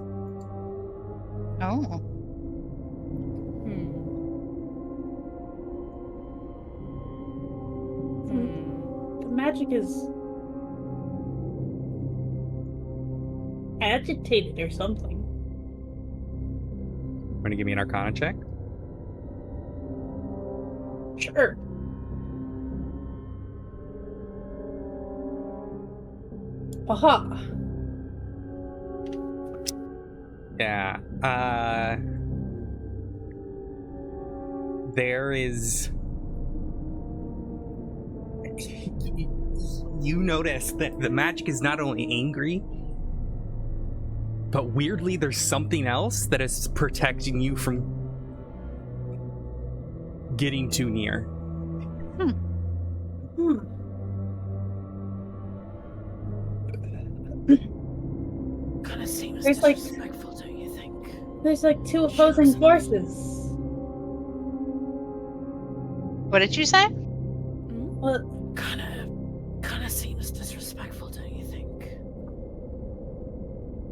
Speaker 4: Oh.
Speaker 2: The magic is agitated or something.
Speaker 1: Want to give me an Arcana check?
Speaker 2: Sure. Aha.
Speaker 1: Yeah. There is. You notice that the magic is not only angry, but weirdly, there's something else that is protecting you from getting too near.
Speaker 3: Kind of seems
Speaker 2: There's like-
Speaker 3: disrespectful, don't you think?
Speaker 2: There's like two opposing forces.
Speaker 4: What did you say?
Speaker 2: Well,
Speaker 3: Kinda seems disrespectful, don't you think?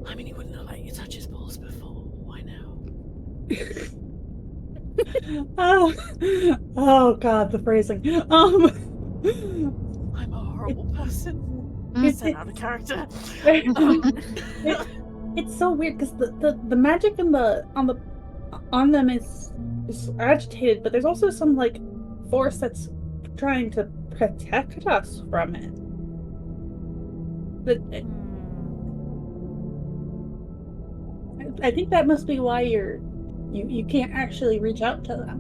Speaker 3: I mean, he wouldn't have let you touch his balls before. Why now?
Speaker 2: oh God, the phrasing.
Speaker 3: I'm a horrible person.
Speaker 2: It's-
Speaker 3: Set out of character.
Speaker 2: It's so weird because the magic on them is agitated, but there's also some like force that's trying to protect us from it. I think that must be why you can't actually reach out to them.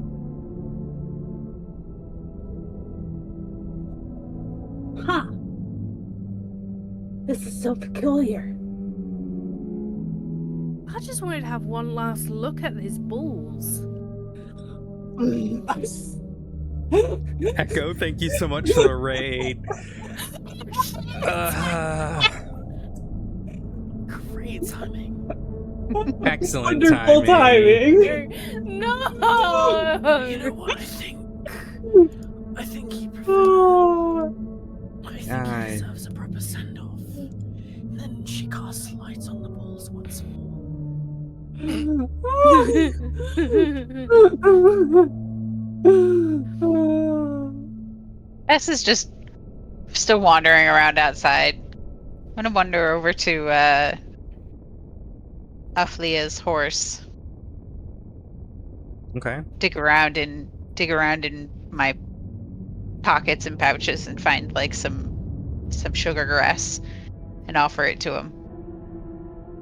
Speaker 2: Huh. This is so peculiar.
Speaker 5: I just wanted to have one last look at his balls.
Speaker 1: Echo, thank you so much for the raid.
Speaker 3: Great timing.
Speaker 1: Excellent
Speaker 2: Wonderful timing.
Speaker 5: No!
Speaker 3: You know what I think? I think he I think he deserves a proper send-off. Then she casts light on the balls once more.
Speaker 4: S is just still wandering around outside. I'm gonna wander over to Aflia's horse.
Speaker 1: Okay.
Speaker 4: Dig around in my pockets and pouches and find like some sugar grass and offer it to him.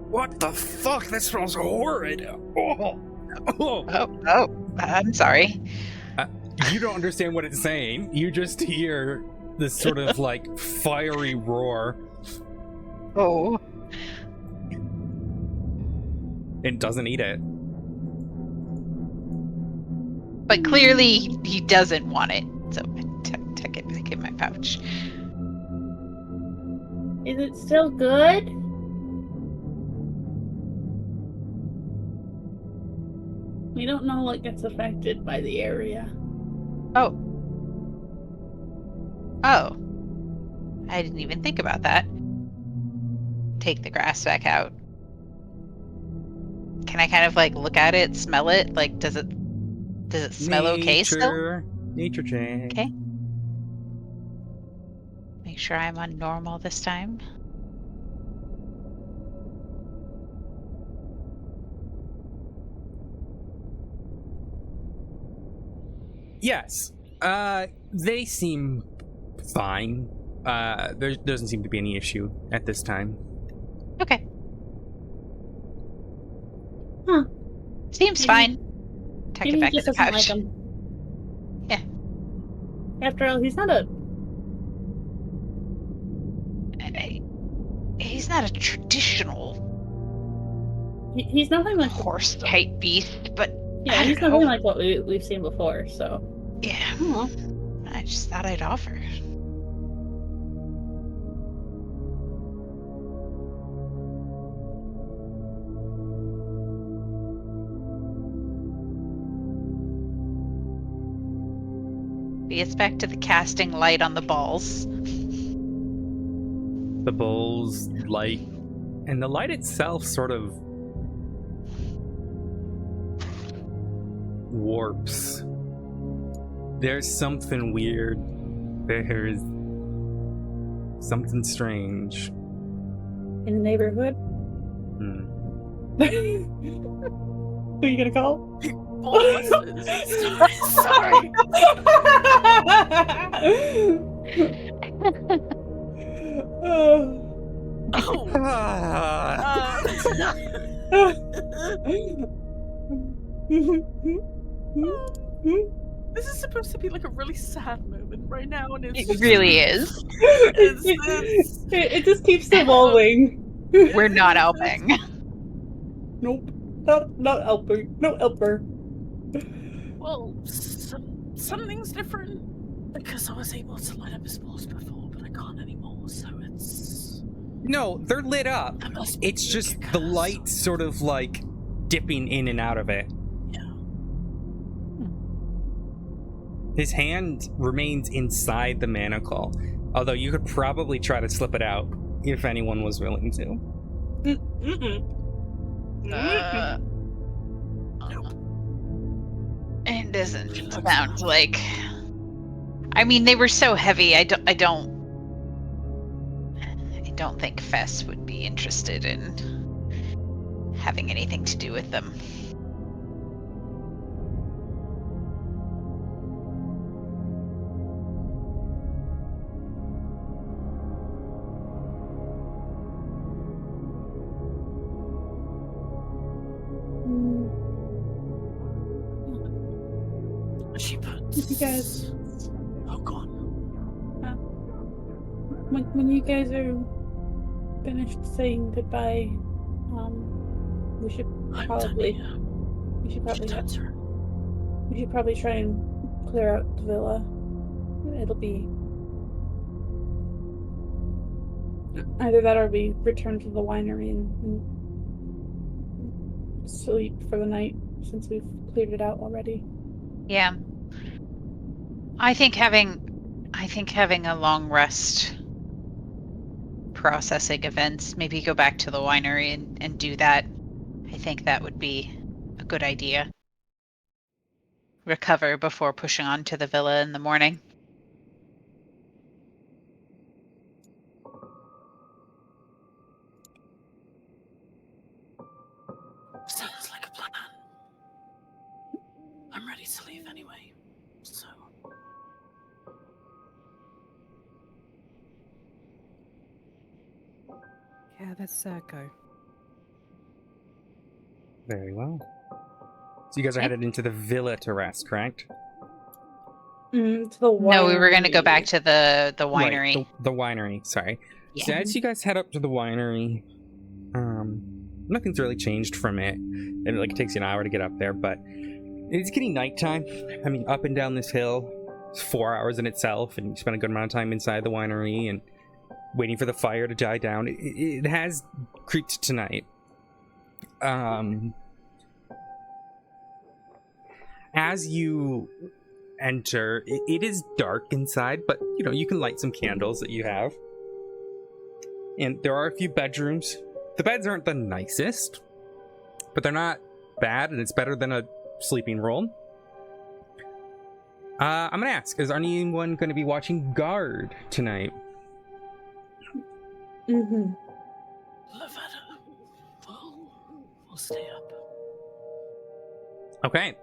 Speaker 1: What the fuck? That smells horrid. Oh.
Speaker 4: I'm sorry.
Speaker 1: You don't understand what it's saying. You just hear this sort of like fiery roar.
Speaker 4: Oh.
Speaker 1: And doesn't eat it.
Speaker 4: But clearly he doesn't want it. So I tuck it back in my pouch.
Speaker 2: Is it still good? We don't know what gets affected by the area.
Speaker 4: Oh. I didn't even think about that. Take the grass back out. Can I kind of like look at it, smell it? Like, does it smell okay still?
Speaker 1: Nature check.
Speaker 4: Okay. Make sure I'm on normal this time.
Speaker 1: Yes. They seem fine. There doesn't seem to be any issue at this time.
Speaker 4: Okay.
Speaker 2: Huh.
Speaker 4: Seems
Speaker 2: Maybe-
Speaker 4: fine. Tuck
Speaker 2: Maybe
Speaker 4: it back
Speaker 2: he
Speaker 4: in
Speaker 2: just
Speaker 4: the
Speaker 2: doesn't like
Speaker 4: pouch.
Speaker 2: him.
Speaker 4: Yeah.
Speaker 2: After all, he's not a
Speaker 4: He's not a traditional
Speaker 2: he's nothing like
Speaker 4: horse type beast, but
Speaker 2: yeah,
Speaker 4: I
Speaker 2: he's
Speaker 4: don't
Speaker 2: nothing
Speaker 4: know.
Speaker 2: like what we've seen before. So
Speaker 4: Yeah.
Speaker 2: Aw.
Speaker 4: I just thought I'd offer. He gets back to the casting light on the balls.
Speaker 1: The bull's light, and the light itself sort of warps. There's something weird. There's something strange.
Speaker 2: in the neighborhood,
Speaker 1: Hmm.
Speaker 2: who are you gonna call?
Speaker 3: Sorry. Oh. This is supposed to be like a really sad moment right now, and it's
Speaker 4: It really is.
Speaker 2: It just keeps evolving.
Speaker 4: We're not helping.
Speaker 2: Nope. Not helping. No helper.
Speaker 3: Well, something's different because I was able to light up his balls before, but I can't anymore. So it's
Speaker 1: No, they're lit up.
Speaker 3: that must be
Speaker 1: It's just
Speaker 3: a
Speaker 1: the
Speaker 3: curse.
Speaker 1: light sort of like dipping in and out of it.
Speaker 3: Yeah.
Speaker 1: His hand remains inside the manacle, although you could probably try to slip it out if anyone was willing to.
Speaker 4: It doesn't sound like. I mean, they were so heavy. I don't think Fess would be interested in having anything to do with them.
Speaker 3: She puts.
Speaker 2: You guys,
Speaker 3: Oh, go on.
Speaker 2: when you guys are finished saying goodbye, we should
Speaker 3: I'm
Speaker 2: probably
Speaker 3: done here.
Speaker 2: we should probably
Speaker 3: She turns her.
Speaker 2: we should probably try and clear out the villa. It'll be either that or we return to the winery and sleep for the night since we've cleared it out already.
Speaker 4: Yeah. I think having a long rest processing events, maybe go back to the winery and do that. I think that would be a good idea. Recover before pushing on to the villa in the morning.
Speaker 3: Sounds like a plan. I'm ready to leave anyway. So.
Speaker 5: Yeah, let's go.
Speaker 1: Very well. So you guys are
Speaker 4: Okay.
Speaker 1: headed into the villa to rest, correct?
Speaker 2: To the winery.
Speaker 4: No, we were going to go back to the winery.
Speaker 1: Right, the winery, sorry.
Speaker 4: Yeah.
Speaker 1: So as you guys head up to the winery, nothing's really changed from it. It takes you an hour to get up there, but it's getting nighttime. I mean, up and down this hill, it's 4 hours in itself, and you spend a good amount of time inside the winery and waiting for the fire to die down. It has creeped tonight. As you enter, it is dark inside, but you can light some candles that you have. And there are a few bedrooms. The beds aren't the nicest, but they're not bad, and it's better than a sleeping room. I'm gonna ask, is anyone going to be watching guard tonight?
Speaker 2: Mm-hmm.
Speaker 3: Lavetta, we'll stay up.
Speaker 1: Okay.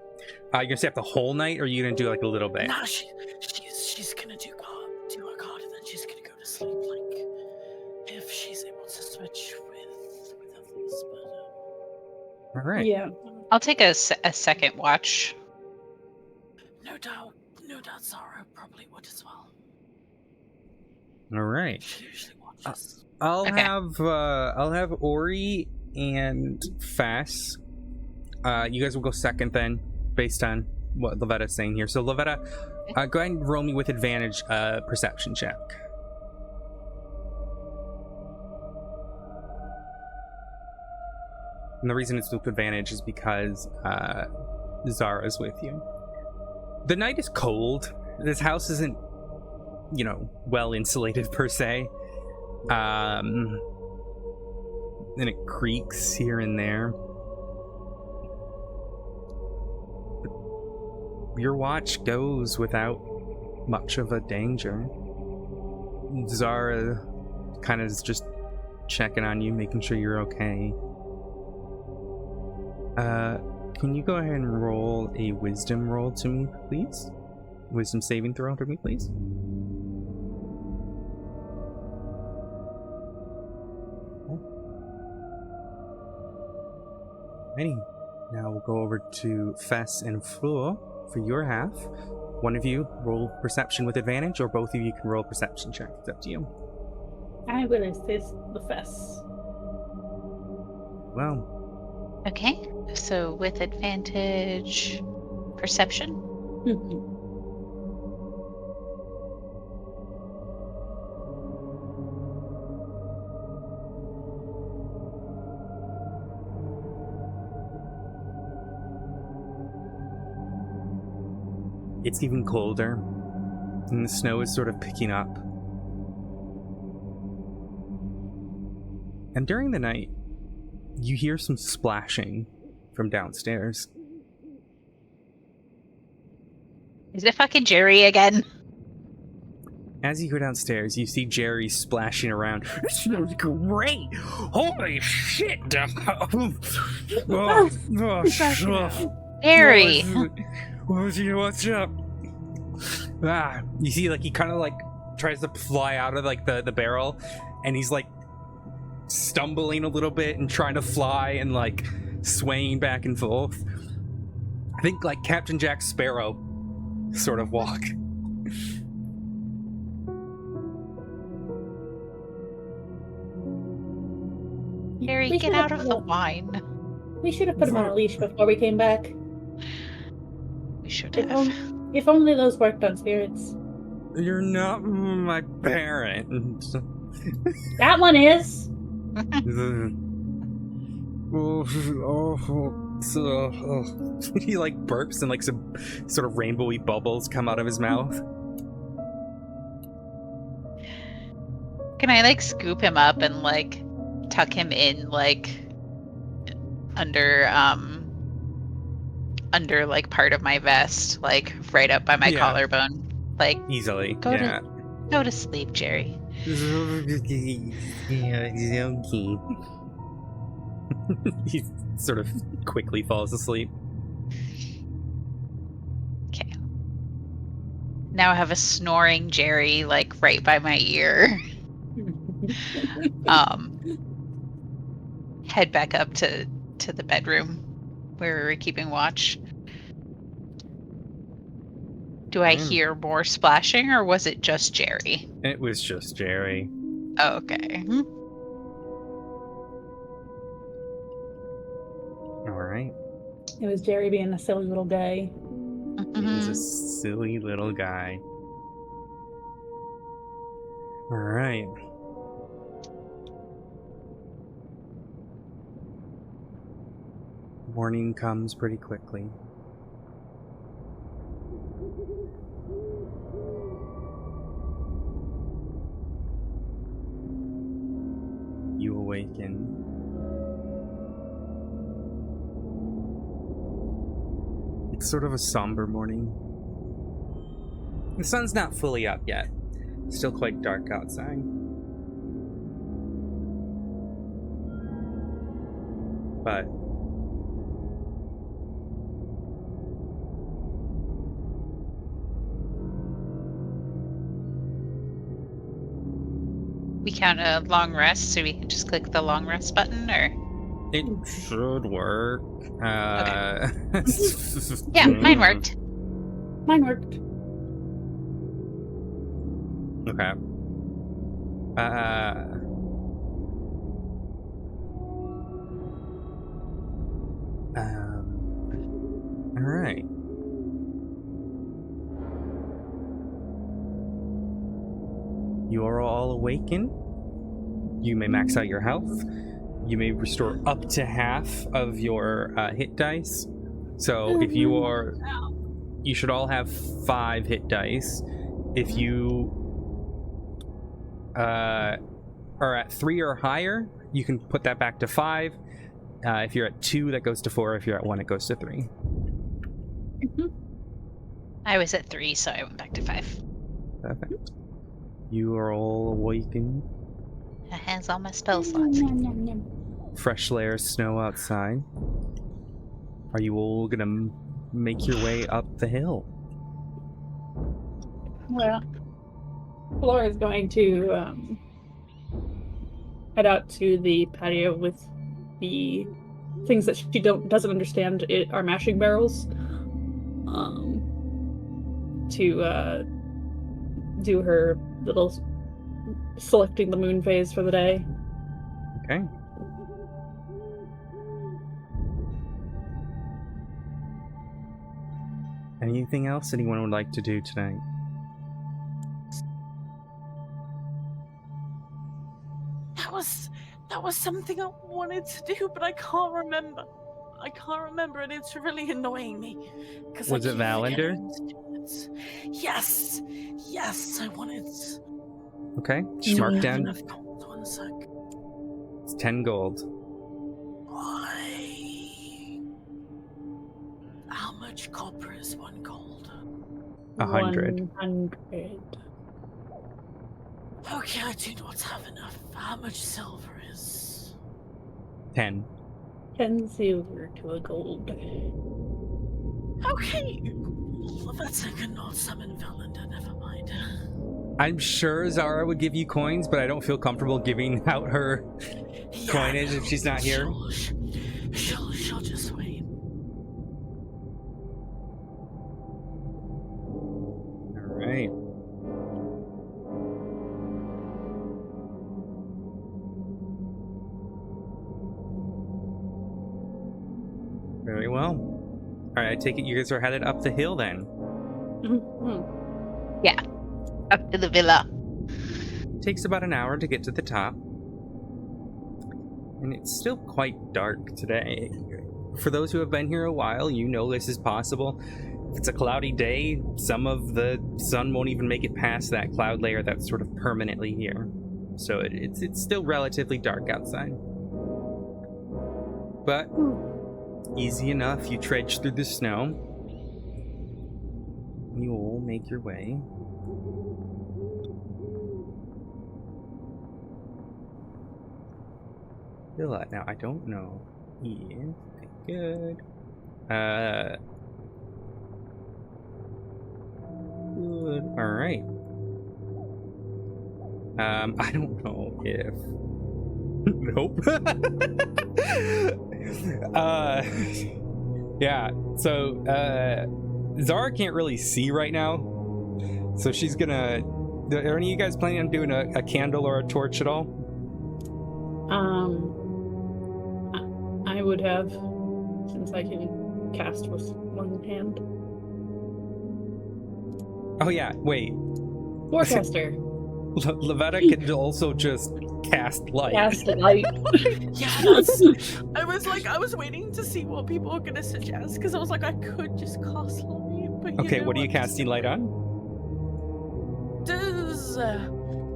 Speaker 1: You're gonna stay up the whole night, or are you gonna do like a little bit?
Speaker 3: Nah, she's gonna do her card, and then she's gonna go to sleep. Like, if she's able to switch with others, but
Speaker 1: All right.
Speaker 2: Yeah.
Speaker 4: I'll take a second watch.
Speaker 3: no doubt Zara probably would as well.
Speaker 1: All right.
Speaker 3: She usually watches.
Speaker 1: I'll
Speaker 4: Okay.
Speaker 1: have Ori and Fess. You guys will go second then, based on what Lavetta's saying here. So Lavetta, go ahead and roll me with advantage perception check. And the reason it's with advantage is because Zara's with you. The night is cold. This house isn't, well insulated per se. And it creaks here and there. Your watch goes without much of a danger. Zara kind of is just checking on you, making sure you're okay. Can you go ahead and roll a wisdom roll to me, please? Wisdom saving throw to me, please. Alrighty. Now we'll go over to Fess and Fleur for your half. One of you roll perception with advantage, or both of you can roll perception check. It's up to you.
Speaker 2: I will assist the Fess.
Speaker 1: Well,
Speaker 4: Okay, so with advantage, perception.
Speaker 2: Mm-hmm.
Speaker 1: It's even colder, and the snow is sort of picking up. And during the night, you hear some splashing from downstairs.
Speaker 4: Is it fucking Jerry again?
Speaker 1: As you go downstairs, you see Jerry splashing around. It smells great! Holy shit!
Speaker 4: Jerry!
Speaker 1: What's up? You see, like, he kind of, like, tries to fly out of, like, the barrel, and he's, like, stumbling a little bit and trying to fly and, like, swaying back and forth. I think, like, Captain Jack Sparrow sort of walk.
Speaker 4: Jerry,
Speaker 2: We
Speaker 4: get
Speaker 2: should
Speaker 4: out
Speaker 2: have
Speaker 4: of
Speaker 2: put
Speaker 4: the
Speaker 2: him-
Speaker 4: wine.
Speaker 2: We should have put him on a leash before we came back.
Speaker 4: We should
Speaker 2: If,
Speaker 4: have.
Speaker 2: if only those worked on spirits.
Speaker 1: You're not my parent.
Speaker 2: That one is.
Speaker 1: He like burps and like some sort of rainbowy bubbles come out of his mouth.
Speaker 4: Can I like scoop him up and like tuck him in like under like part of my vest, like right up by my
Speaker 1: Yeah.
Speaker 4: collarbone? Like
Speaker 1: Easily.
Speaker 4: Go to-
Speaker 1: yeah.
Speaker 4: go to sleep, Jerry.
Speaker 1: He sort of quickly falls asleep.
Speaker 4: Okay. Now I have a snoring Jerry like right by my ear. Head back up to the bedroom where we were keeping watch. Do I hear more splashing, or was it just Jerry?
Speaker 1: It was just Jerry.
Speaker 4: Oh, okay.
Speaker 1: Alright.
Speaker 2: It was Jerry being a silly little guy.
Speaker 1: He was a silly little guy. Alright. Morning comes pretty quickly. You awaken. It's sort of a somber morning. The sun's not fully up yet. It's still quite dark outside. But
Speaker 4: We count a long rest, so we can just click the long rest button, or
Speaker 1: it should work.
Speaker 4: yeah, mine worked.
Speaker 2: Mine worked.
Speaker 1: Okay. All right. You are all awakened. You may max out your health. You may restore up to half of your hit dice. So if you are, you should all have 5 hit dice. If you are at 3 or higher, you can put that back to 5. If you're at 2, that goes to 4. If you're at 1, it goes to 3.
Speaker 4: I was at 3, so I went back to 5.
Speaker 1: Perfect. You are all awakened.
Speaker 4: That has all my spell slots.
Speaker 1: Fresh layer of snow outside. Are you all gonna make your way up the hill?
Speaker 2: Well, Flora is going to head out to the patio with the things that she doesn't understand are mashing barrels. To do her little selecting the moon phase for the day.
Speaker 1: Okay. Anything else anyone would like to do tonight?
Speaker 3: That was something I wanted to do, but I can't remember. And it's really annoying me.
Speaker 1: Was it Valander?
Speaker 3: Yes, I wanted.
Speaker 1: Okay, just mark down.
Speaker 3: Enough gold. 1 sec.
Speaker 1: It's 10 gold.
Speaker 3: How much copper is 1 gold?
Speaker 1: 100.
Speaker 2: 100.
Speaker 3: Okay, I do not have enough. How much silver is?
Speaker 1: 10.
Speaker 2: 10 silver to a gold.
Speaker 3: Okay. Lavetta cannot summon Velander, never mind.
Speaker 1: I'm sure Zara would give you coins, but I don't feel comfortable giving out her coinage if she's not here.
Speaker 3: She'll just wait.
Speaker 1: Alright. Very well. Alright, I take it you guys are headed up the hill then.
Speaker 4: Yeah. Up to the villa.
Speaker 1: Takes about an hour to get to the top. And it's still quite dark today. For those who have been here a while, you know this is possible. If it's a cloudy day, some of the sun won't even make it past that cloud layer that's sort of permanently here. So it's still relatively dark outside. But easy enough, you trudge through the snow. You all make your way. Villa. Now, I don't know if... Good. Good. Alright. I don't know if... Nope. Yeah, so, Zara can't really see right now. So she's gonna... Are any of you guys planning on doing a candle or a torch at all?
Speaker 2: I would have, since I can cast with one hand.
Speaker 1: Oh yeah, wait.
Speaker 2: Forecaster.
Speaker 1: Lavetta can also just cast light.
Speaker 2: Cast light.
Speaker 3: Yes. I was waiting to see what people were gonna suggest because I was like, I could just cast light. But
Speaker 1: Okay, what are you casting light on?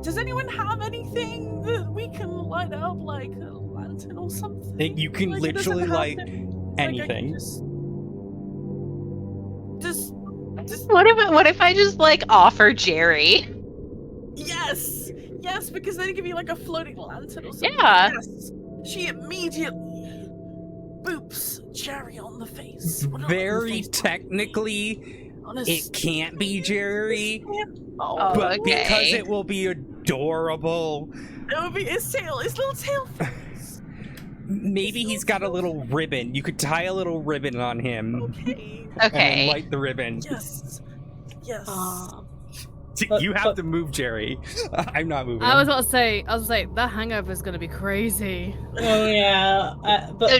Speaker 3: Does anyone have anything that we can light up, like a lantern or something?
Speaker 1: You can
Speaker 3: Like, it doesn't
Speaker 1: literally
Speaker 3: have
Speaker 1: light
Speaker 3: to-
Speaker 1: anything.
Speaker 3: Like, just
Speaker 4: What if I just like offer Jerry?
Speaker 3: yes, because then it could be like a floating lantern or something.
Speaker 4: Yeah.
Speaker 3: Yes. She immediately boops Jerry on the face. Well, not on the
Speaker 1: Very
Speaker 3: face,
Speaker 1: technically,
Speaker 3: on his-
Speaker 1: it can't be Jerry,
Speaker 3: Oh,
Speaker 1: but
Speaker 4: okay.
Speaker 1: because it will be adorable,
Speaker 3: it would be his tail, his little tail feathers.
Speaker 1: maybe he's got a little ribbon. You could tie a little ribbon on him
Speaker 3: Okay.
Speaker 1: and then
Speaker 4: Okay.
Speaker 1: light the ribbon.
Speaker 3: Yes.
Speaker 1: You have to move Jerry. I'm not moving.
Speaker 5: I was about to say, that hangover is gonna be crazy.
Speaker 2: Oh yeah.
Speaker 4: So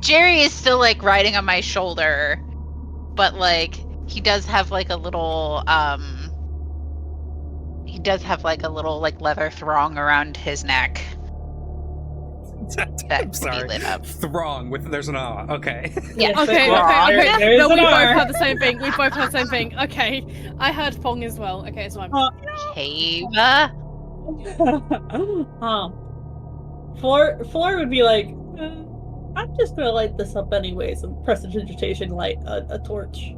Speaker 4: Jerry is still like riding on my shoulder, but like he does have like a little like leather thong around his neck.
Speaker 1: I'm
Speaker 4: That could
Speaker 1: sorry.
Speaker 4: be lit up.
Speaker 1: Throng with there's an R. Okay.
Speaker 2: Yes,
Speaker 5: Okay.
Speaker 2: There is
Speaker 5: No, we
Speaker 2: an
Speaker 5: both
Speaker 2: R.
Speaker 5: had the same thing. We both had the same thing. Okay. I heard Pong as well. Okay, so I'm.
Speaker 4: Kava?
Speaker 2: Floor would be like, I'm just gonna light this up anyways, and prestidigitation light a torch.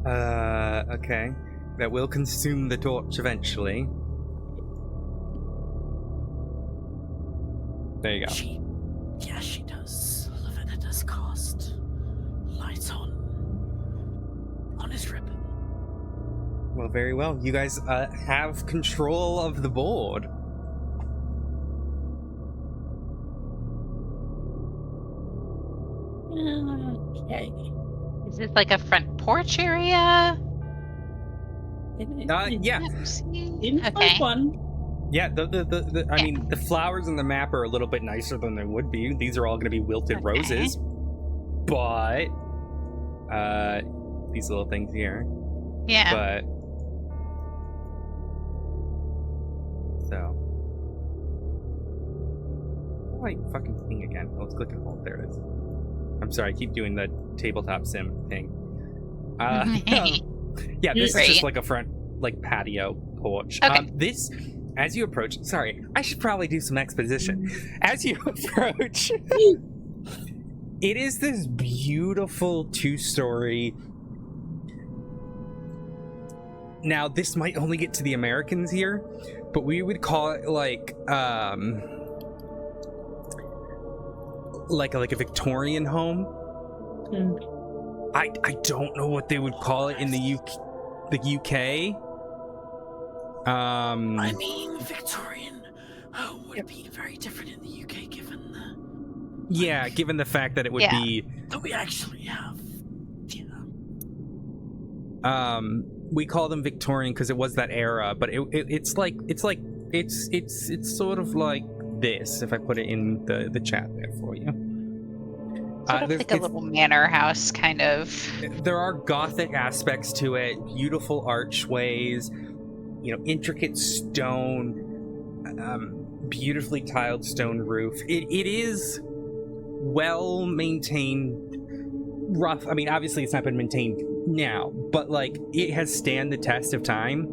Speaker 1: Okay. That will consume the torch eventually. There you go.
Speaker 3: She does. Lavetta does cast lights on his ribbon.
Speaker 1: Well, very well. You guys have control of the board.
Speaker 2: Okay.
Speaker 1: Uh,
Speaker 4: Is this like a front porch area?
Speaker 1: Yeah.
Speaker 2: Seems
Speaker 4: Okay.
Speaker 2: like one.
Speaker 1: Yeah, I mean, the flowers in the map are a little bit nicer than they would be. These are all going to be wilted
Speaker 4: Okay.
Speaker 1: roses. But, these little things here.
Speaker 4: Yeah.
Speaker 1: But, so. Wait, fucking thing again. Let's click and hold. There it is. I'm sorry, I keep doing the tabletop sim thing. Yeah, this is
Speaker 4: Great.
Speaker 1: just like a front, like patio porch.
Speaker 4: Okay.
Speaker 1: This, as you approach, sorry, I should probably do some exposition. As you approach, it is this beautiful 2-story. Now, this might only get to the Americans here, but we would call it like a Victorian home. I don't know what they would call it in the UK.
Speaker 3: I mean, Victorian home would be very different in the UK, given the
Speaker 1: Given the fact that it would be
Speaker 3: that we actually have.
Speaker 1: we call them Victorian because it was that era, but it's sort of like this. If I put it in the chat there for you,
Speaker 4: Sort of like a little manor house, kind of.
Speaker 1: There are Gothic aspects to it. Beautiful archways, intricate stone, beautifully tiled stone roof. It is well maintained. Rough. I mean, obviously, it's not been maintained now, but like it has stand the test of time.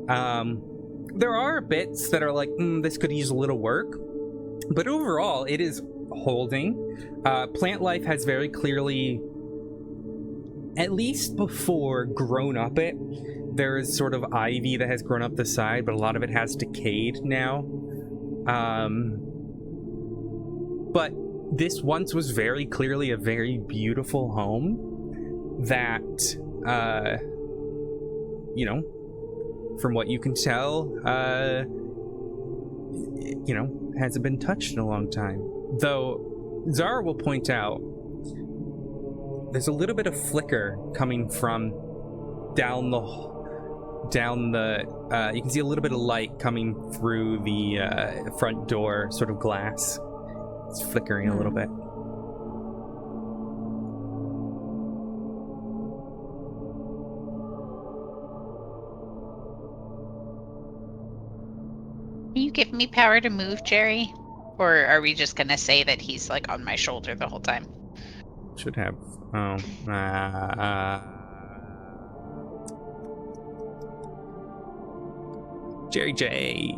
Speaker 1: There are bits that are like this could use a little work, but overall, it is holding. Plant life has very clearly, at least before, grown up it. There is sort of ivy that has grown up the side, but a lot of it has decayed now. But this once was very clearly a very beautiful home that, from what you can tell, hasn't been touched in a long time. Though Zara will point out there's a little bit of flicker coming from down the you can see a little bit of light coming through the front door sort of glass. It's flickering a little bit.
Speaker 4: Can you give me power to move, Jerry? Or are we just gonna say that he's like on my shoulder the whole time?
Speaker 1: Should have. Jerry J.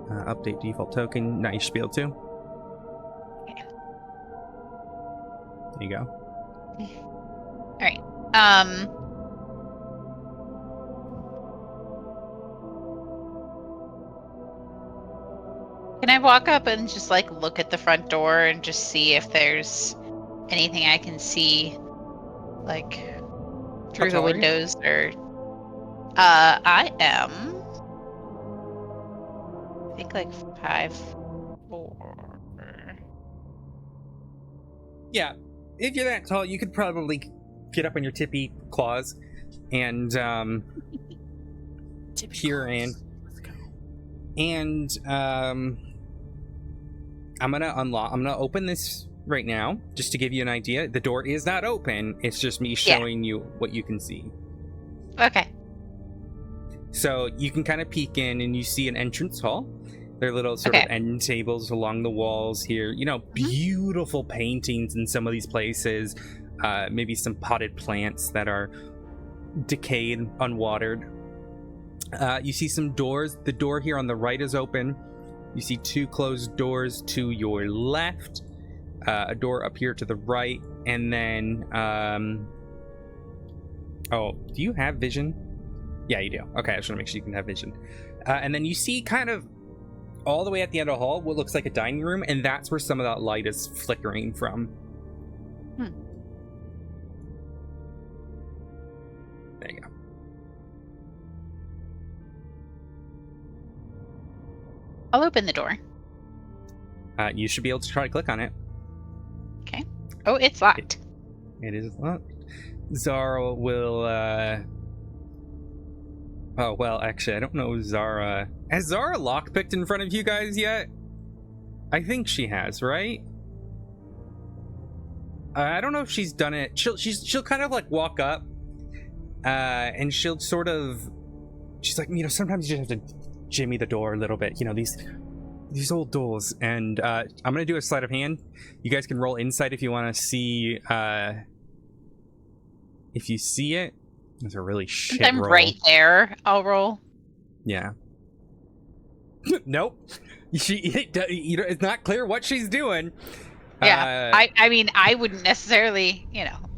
Speaker 1: Update default token. Now you should be able to.
Speaker 4: Okay.
Speaker 1: There you go.
Speaker 4: All right. Can I walk up and just like look at the front door and just see if there's anything I can see, like through the windows? Or I am, I think, like 5'4".
Speaker 1: Yeah, if you're that tall, you could probably get up on your tippy claws and peer in.
Speaker 3: Let's go.
Speaker 1: And I'm gonna open this right now just to give you an idea. The door is not open. It's just me showing you what you can see.
Speaker 4: Okay.
Speaker 1: So you can kind of peek in and you see an entrance hall. There are little sort of end tables along the walls here. Beautiful paintings in some of these places. Maybe some potted plants that are decayed, unwatered. You see some doors. The door here on the right is open. You see 2 closed doors to your left. A door up here to the right. And then... do you have vision? Yeah, you do. Okay, I just want to make sure you can have vision. And then you see kind of all the way at the end of the hall what looks like a dining room, and that's where some of that light is flickering from. There you go.
Speaker 4: I'll open the door.
Speaker 1: You should be able to try to click on it.
Speaker 4: Okay. Oh, it's locked.
Speaker 1: It is locked. Zara will, Oh, well, actually, I don't know Zara... Has Zara lockpicked in front of you guys yet? I think she has, right? I don't know if she's done it. She'll kind of, like, walk up, and she'll sort of... She's like, sometimes you just have to jimmy the door a little bit. These old doors. And I'm going to do a sleight of hand. You guys can roll insight if you want to see If you see it, it's a really shit
Speaker 4: Since I'm
Speaker 1: roll.
Speaker 4: right there, I'll roll.
Speaker 1: Yeah. Nope. It's not clear what she's doing.
Speaker 4: Yeah. I mean, I wouldn't necessarily,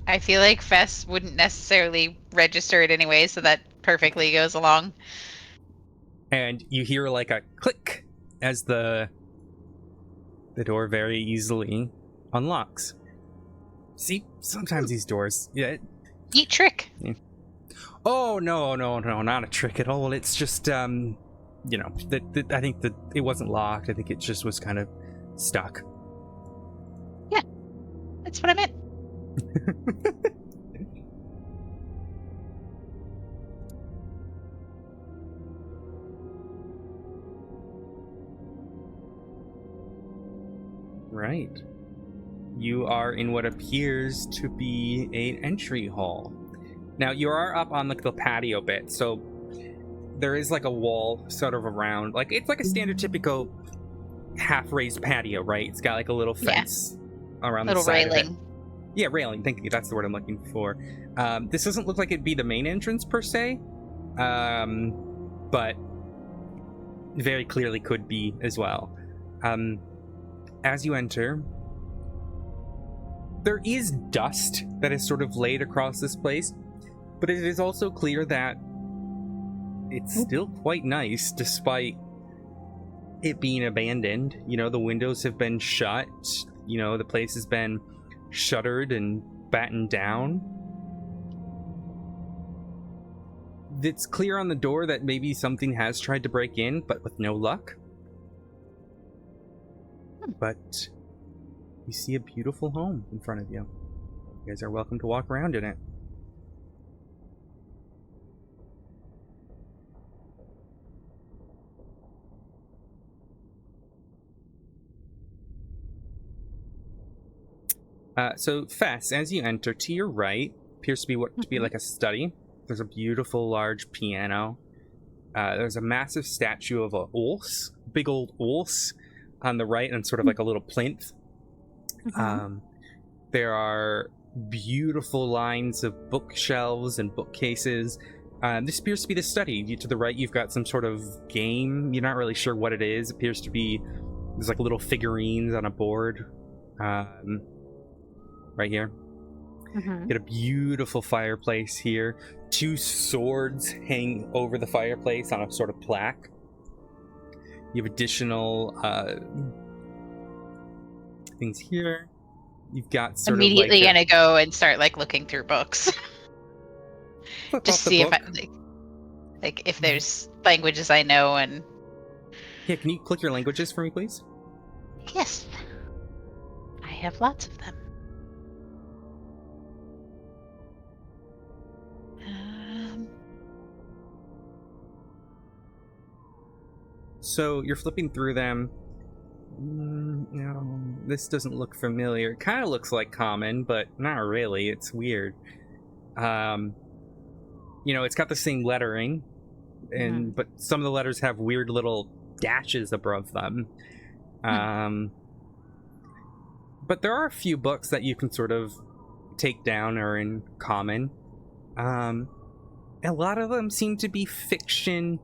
Speaker 4: I feel like Fess wouldn't necessarily register it anyway, so that perfectly goes along.
Speaker 1: And you hear like a click as the door very easily unlocks. See, sometimes these doors, yeah.
Speaker 4: Neat trick.
Speaker 1: Yeah. Oh no, not a trick at all. It's just I think that it wasn't locked. I think it just was kind of stuck.
Speaker 4: Yeah, that's what I meant.
Speaker 1: Right. You are in what appears to be an entry hall. Now, you are up on the patio bit, so there is like a wall sort of around. Like, it's like a standard typical half-raised patio, right? It's got like a little fence around the side
Speaker 4: railing.
Speaker 1: of it. Yeah, railing. Thank you. That's the word I'm looking for. This doesn't look like it'd be the main entrance per se, but very clearly could be as well. As you enter, there is dust that is sort of laid across this place, but it is also clear that it's still quite nice despite it being abandoned. You know, the windows have been shut, you know, the place has been shuttered and battened down. It's clear on the door that maybe something has tried to break in, but with no luck. But you see a beautiful home in front of you. You guys are welcome to walk around in it. So Fess, as you enter, to your right appears to be what to be like a study. There's a beautiful large piano. There's a massive statue of a Ulse, big old Ulse, on the right, and sort of like a little plinth. There are beautiful lines of bookshelves and bookcases. This appears to be the study. To the right, you've got some sort of game. You're not really sure what it is. It appears to be there's like little figurines on a board. Right here. Get a beautiful fireplace here. 2 swords hang over the fireplace on a sort of plaque. You have additional things here. You've got sort
Speaker 4: Immediately
Speaker 1: of like
Speaker 4: gonna go and start like looking through books. Just see if if there's languages I know. And
Speaker 1: yeah, can you click your languages for me, please?
Speaker 4: yes, I have lots of them.
Speaker 1: So you're flipping through them. This doesn't look familiar. It kind of looks like common, but not really. It's weird. It's got the same lettering, but some of the letters have weird little dashes above them. But there are a few books that you can sort of take down or in common. A lot of them seem to be fiction.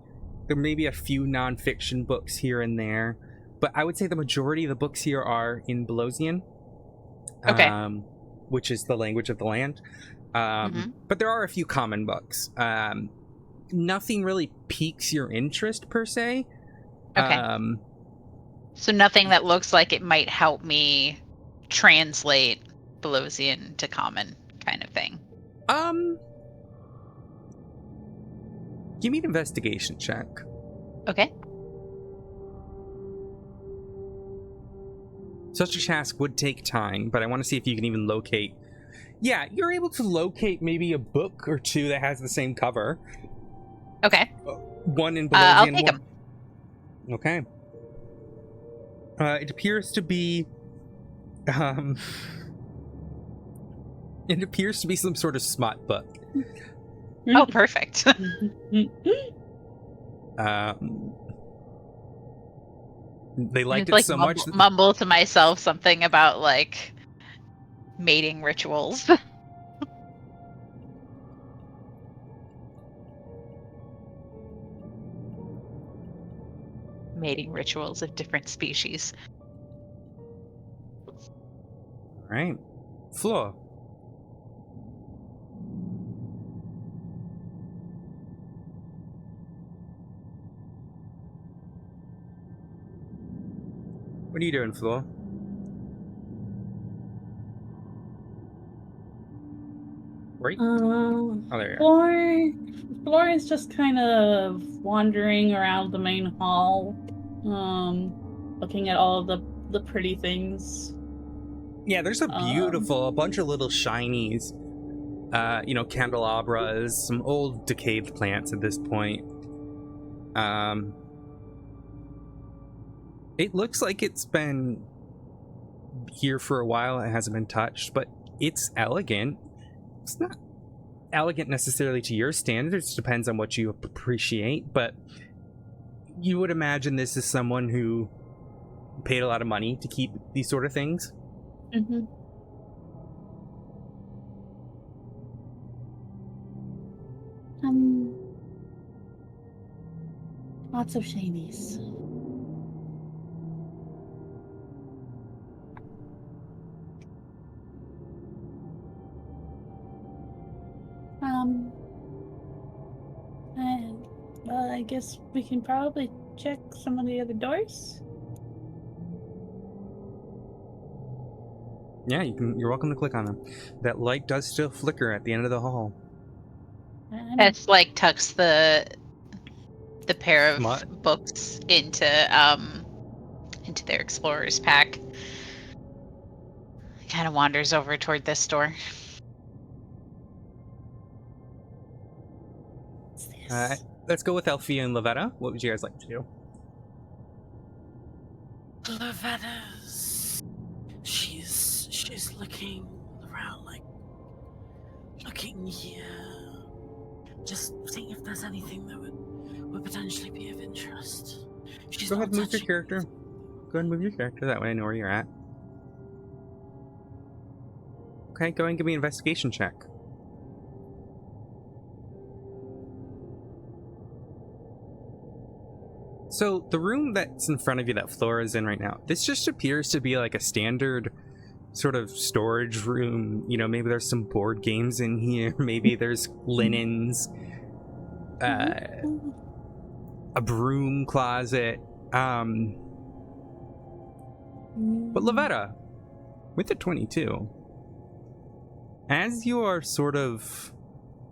Speaker 1: There may be a few non-fiction books here and there, but I would say the majority of the books here are in Belosian, which is the language of the land. But there are a few common books. Nothing really piques your interest per se.
Speaker 4: Okay. So nothing that looks like it might help me translate Belosian to common kind of thing.
Speaker 1: Give me an investigation check.
Speaker 4: Okay.
Speaker 1: Such a task would take time, but I want to see if you can even locate. Yeah, you're able to locate maybe a book or two that has the same cover.
Speaker 4: Okay.
Speaker 1: One in Belosian.
Speaker 4: I'll take them.
Speaker 1: Okay. It appears to be. It appears to be some sort of smut book.
Speaker 4: Oh, perfect.
Speaker 1: They liked it
Speaker 4: like
Speaker 1: so much.
Speaker 4: Mumble to myself something about like mating rituals. mating rituals of different species.
Speaker 1: All right. Flo. What are you doing, Flo? Right? Oh, there you are.
Speaker 2: Floor is just kind of wandering around the main hall, looking at all the pretty things.
Speaker 1: Yeah, there's a bunch of little shinies. Candelabras, some old decayed plants at this point. It looks like it's been here for a while. It hasn't been touched, but it's elegant. It's not elegant necessarily to your standards. Depends on what you appreciate, but you would imagine this is someone who paid a lot of money to keep these sort of things.
Speaker 2: Mm-hmm. Lots of shinies. And I guess we can probably check some of the other doors.
Speaker 1: Yeah, you're welcome to click on them. That light does still flicker at the end of the hall.
Speaker 4: It's like tucks the pair of
Speaker 1: Smut.
Speaker 4: books into their explorer's pack. Kind of wanders over toward this door.
Speaker 2: What's this?
Speaker 1: Let's go with Elfia and Lavetta. What would you guys like to do?
Speaker 3: Lavetta's. She's looking around, like looking here, just seeing if there's anything that would potentially be of interest.
Speaker 1: Go ahead and move your character. Go ahead and move your character. That way I know where you're at. Okay, go ahead and give me an investigation check. So the room that's in front of you that Flora's in right now, this just appears to be like a standard sort of storage room. You know, maybe there's some board games in here. Maybe there's linens, a broom closet. But Lavetta, with the 22, as you are sort of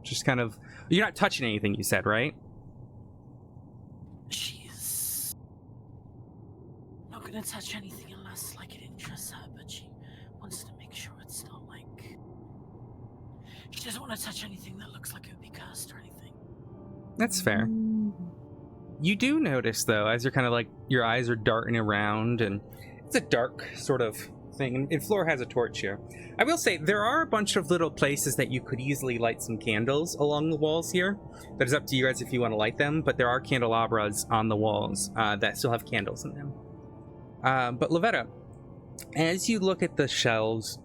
Speaker 1: just kind of, you're not touching anything, you said, right?
Speaker 3: She's not gonna touch anything unless like it interests her, but she wants to make sure it's not like, she doesn't want to touch anything that looks like it would be cursed or anything.
Speaker 1: That's fair. You do notice, though, as you're kind of like, your eyes are darting around, and it's a dark sort of thing, and Flora has a torch here. I will say, there are a bunch of little places that you could easily light some candles along the walls here. That is up to you guys if you want to light them, but there are candelabras on the walls that still have candles in them. But Lavetta, as you look at the shelves,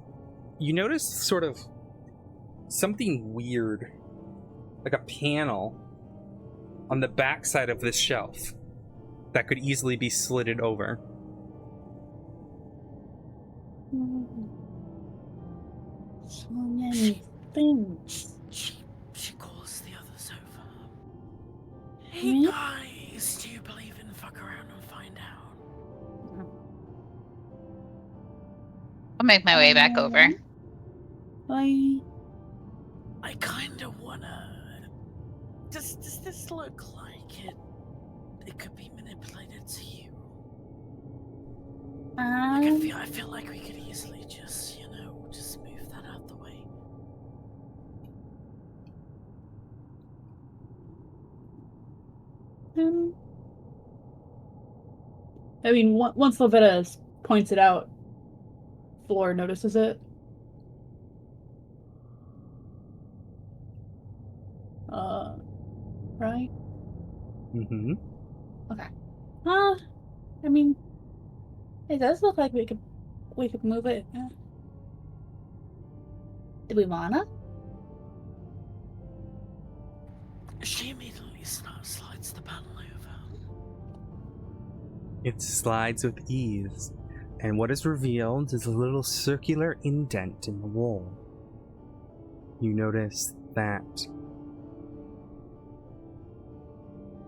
Speaker 1: you notice sort of something weird, like a panel on the back side of this shelf that could easily be slitted over.
Speaker 2: So many things.
Speaker 3: She calls the others over. Hey guys, do you believe in fuck around and find out?
Speaker 4: I'll make my way back over.
Speaker 2: I
Speaker 3: kinda wanna. Does this look like it could be manipulated to you? Like I feel like we could easily just, just move that out the way.
Speaker 2: I mean, once Lavetta points it out, Flora notices it. Right?
Speaker 1: Mm-hmm.
Speaker 2: Okay. I mean, it does look like we could move it. Do we wanna?
Speaker 3: She immediately slides the panel over.
Speaker 1: It slides with ease, and what is revealed is a little circular indent in the wall. You notice that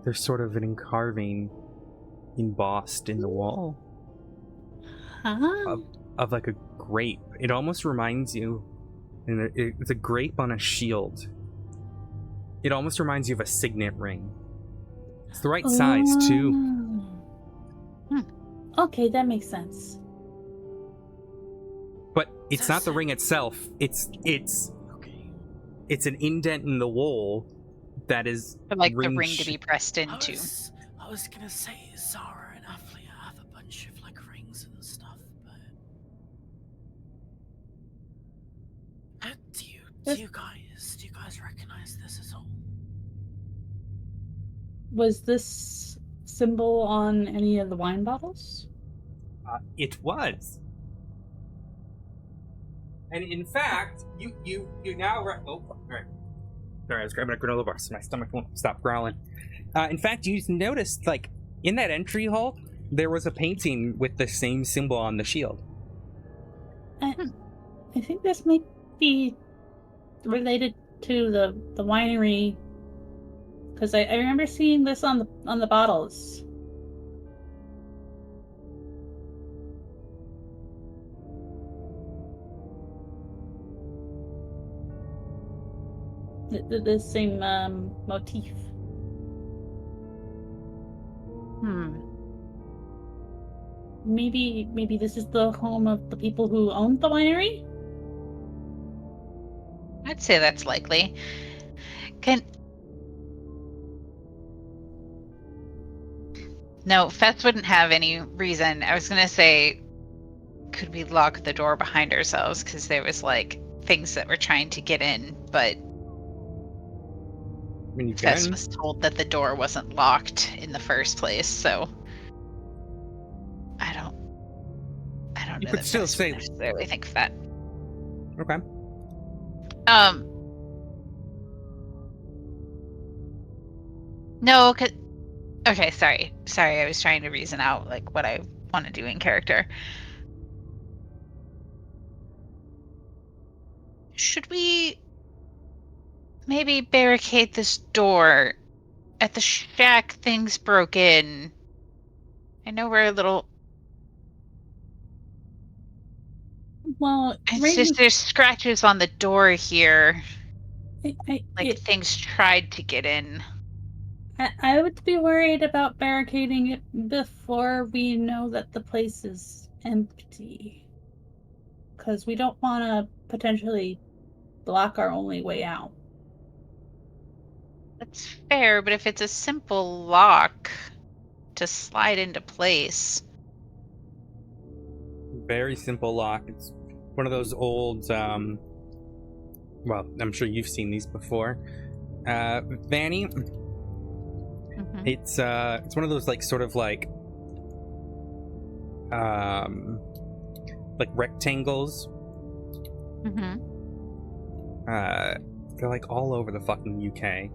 Speaker 1: there's sort of an encarving embossed in the wall
Speaker 2: Huh?
Speaker 1: of like a grape. It almost reminds you, and it's a grape on a shield. It almost reminds you of a signet ring. It's the right size too.
Speaker 2: Okay, that makes sense.
Speaker 1: But it's not the ring itself. It's
Speaker 3: Okay.
Speaker 1: it's an indent in the wall that is
Speaker 4: But like the ring to
Speaker 1: ring-shaped.
Speaker 4: be pressed into.
Speaker 3: I was gonna say Zara and Aflia have a bunch of like rings and stuff, but do you guys recognize this at all?
Speaker 2: Was this symbol on any of the wine bottles?
Speaker 1: It was. And in fact, you now oh, alright. Sorry, I was grabbing a granola bar so my stomach won't stop growling. In fact, you noticed, like, in that entry hall, there was a painting with the same symbol on the shield.
Speaker 2: I think this might be related to the winery, because I remember seeing this on the bottles. The same motif. Maybe this is the home of the people who owned the winery?
Speaker 4: I'd say that's likely. No, Fess wouldn't have any reason. I was gonna say, could we lock the door behind ourselves? Because there was like things that were trying to get in, but
Speaker 1: I mean, you
Speaker 4: Fess
Speaker 1: can.
Speaker 4: was told that the door wasn't locked in the first place, so I don't
Speaker 1: You
Speaker 4: know
Speaker 1: could
Speaker 4: that
Speaker 1: still
Speaker 4: Fess
Speaker 1: say-
Speaker 4: would necessarily think that.
Speaker 1: Okay.
Speaker 4: No, okay, sorry, I was trying to reason out like what I want to do in character. Should we maybe barricade this door? At the shack, things broke in. I know we're a little.
Speaker 2: Well,
Speaker 4: It's just there's scratches on the door here. Like things tried to get in.
Speaker 2: I would be worried about barricading it before we know that the place is empty. Because we don't want to potentially block our only way out.
Speaker 4: That's fair, but if it's a simple lock to slide into place.
Speaker 1: Very simple lock. It's one of those old, well, I'm sure you've seen these before. Vanny, it's one of those, like, sort of like rectangles. They're like all over the fucking UK.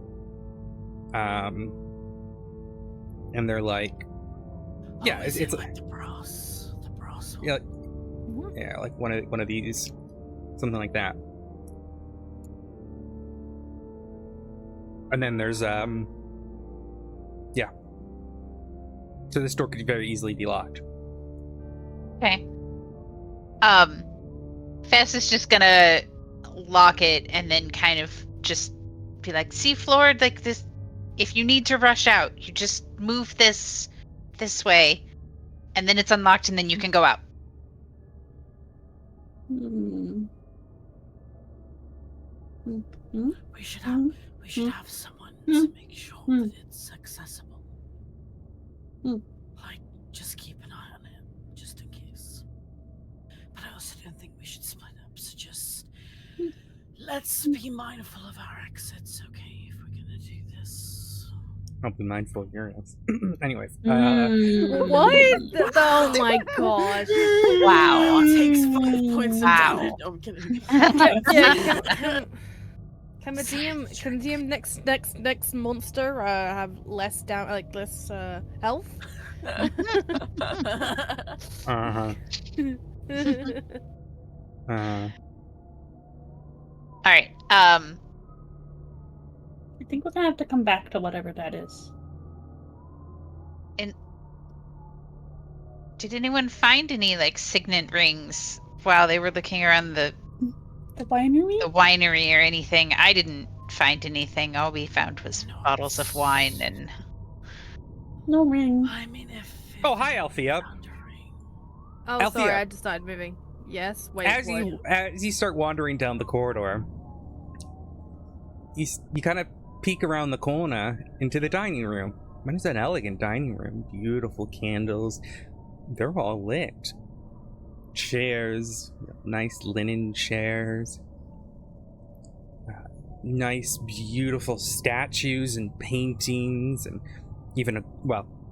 Speaker 1: And they're like, yeah, it's
Speaker 3: like the brass one.
Speaker 1: Yeah, yeah, like one of these, something like that. And then there's yeah. So this door could very easily be locked.
Speaker 4: Okay. Fess is just gonna lock it and then kind of just be like, "See, Floor, like this. If you need to rush out, you just move this way, and then it's unlocked, and then you can go out."
Speaker 3: We should have someone to make sure that it's accessible. Like, just keep an eye on it, just in case. But I also don't think we should split up, so just let's be mindful of our exits, okay, if we're gonna do this.
Speaker 1: I'll be mindful of yours. Anyways,
Speaker 5: What? Oh my gosh.
Speaker 4: Wow.
Speaker 3: Takes 5 points of
Speaker 4: Wow.
Speaker 3: damage. No, I'm kidding.
Speaker 5: Yeah, Can the DM next monster have less health?
Speaker 1: Uh-huh. Uh,
Speaker 4: All right.
Speaker 2: I think we're gonna have to come back to whatever that is.
Speaker 4: Did anyone find any like signet rings while they were looking around the
Speaker 2: winery?
Speaker 4: or anything? I didn't find anything. All we found was bottles of wine and.
Speaker 2: No ring.
Speaker 3: I mean, if
Speaker 1: Oh, hi, Althea.
Speaker 5: Oh,
Speaker 1: Althea.
Speaker 5: sorry, I just started moving. Yes, wait,
Speaker 1: As
Speaker 5: what?
Speaker 1: you start wandering down the corridor, you kind of peek around the corner into the dining room. Man, it's an elegant dining room. Beautiful candles. They're all lit. Chairs, nice linen chairs. Nice, beautiful statues and paintings, and even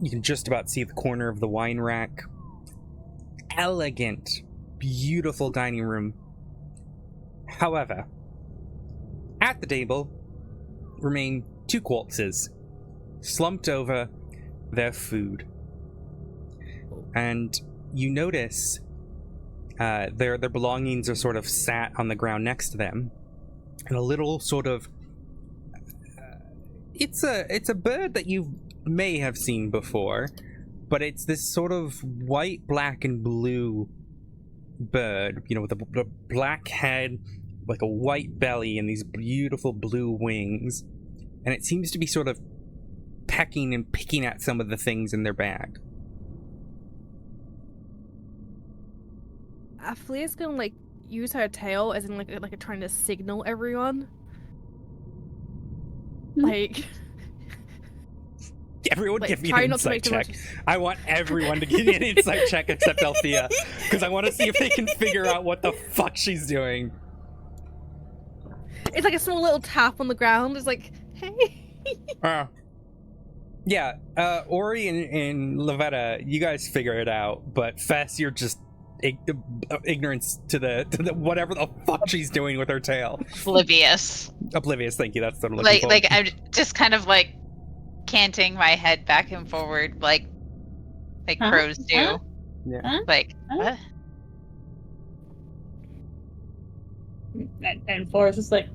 Speaker 1: you can just about see the corner of the wine rack. Elegant, beautiful dining room. However, at the table remain two corpses, slumped over their food. And you notice their belongings are sort of sat on the ground next to them. And a little sort of... it's a bird that you may have seen before, but it's this sort of white, black, and blue bird, with a black head, like a white belly, and these beautiful blue wings. And it seems to be sort of pecking and picking at some of the things in their bag.
Speaker 5: Aflea's gonna use her tail as in like trying to signal everyone.
Speaker 1: Everyone give me
Speaker 5: try
Speaker 1: an
Speaker 5: not to
Speaker 1: insight
Speaker 5: make too
Speaker 1: check.
Speaker 5: much.
Speaker 1: I want everyone to give me an insight check except Althea, because I want to see if they can figure out what the fuck she's doing.
Speaker 5: It's like a small little tap on the ground. It's like, hey.
Speaker 1: Yeah, Ori and Lavetta, you guys figure it out, but Fess, you're just ignorance to the whatever the fuck she's doing with her tail.
Speaker 4: Oblivious.
Speaker 1: Oblivious, thank you. That's what I'm looking for.
Speaker 4: Like I'm just kind of canting my head back and forward, like crows do.
Speaker 1: Yeah.
Speaker 4: Like what?
Speaker 2: And Forrest is like,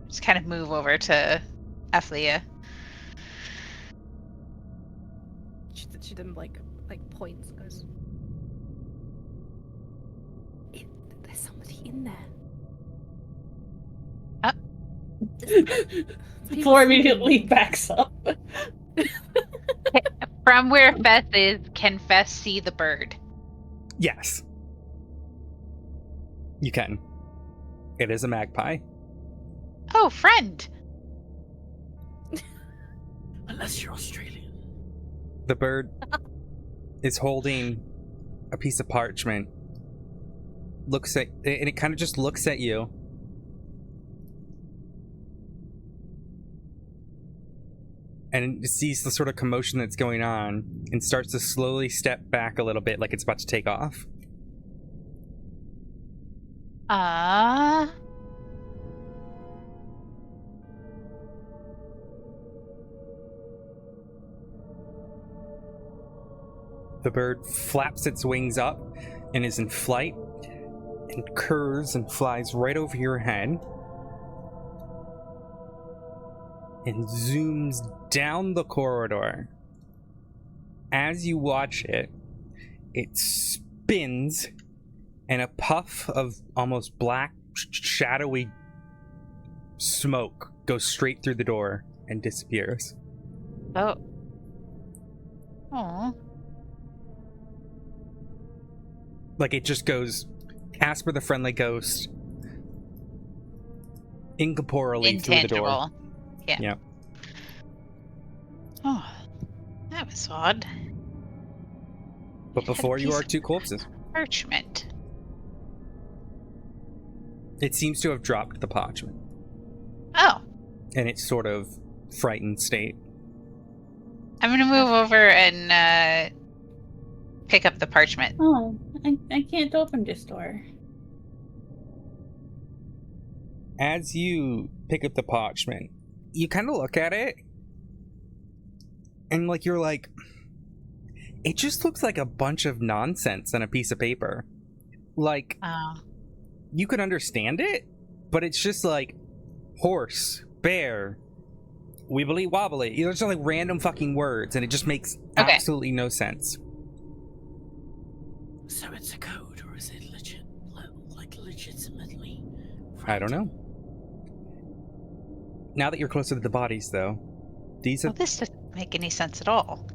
Speaker 4: Just kind of move over to Aflea.
Speaker 5: She then points and goes, there's somebody in there.
Speaker 2: Floor immediately backs up.
Speaker 4: From where Fess is, can Fess see the bird?
Speaker 1: Yes. You can. It is a magpie.
Speaker 4: Oh, friend!
Speaker 3: Unless you're Australian.
Speaker 1: The bird is holding a piece of parchment. And it kind of just looks at you. And it sees the sort of commotion that's going on and starts to slowly step back a little bit like it's about to take off. The bird flaps its wings up and is in flight and curves and flies right over your head and zooms down the corridor. As you watch it, it spins and a puff of almost black, shadowy smoke goes straight through the door and disappears.
Speaker 4: Oh. Aww.
Speaker 1: Like it just goes, Casper the Friendly Ghost, incorporeally through the door.
Speaker 4: Yeah. Oh, that was odd.
Speaker 1: But before you are two corpses.
Speaker 4: Parchment.
Speaker 1: It seems to have dropped the parchment.
Speaker 4: Oh.
Speaker 1: In its sort of frightened state.
Speaker 4: I'm gonna move over and pick up the parchment.
Speaker 2: Oh, I can't open this door.
Speaker 1: As you pick up the parchment, you kind of look at it, and like you're like, it just looks like a bunch of nonsense on a piece of paper. Like, you could understand it, but it's just like horse, bear, wibbly wobbly. It's just like random fucking words, and it just makes absolutely no sense.
Speaker 3: So it's a code, or is it legit? Like legitimately?
Speaker 1: I don't know. Now that you're closer to the bodies, though, these are
Speaker 4: Well, this doesn't make any sense at all.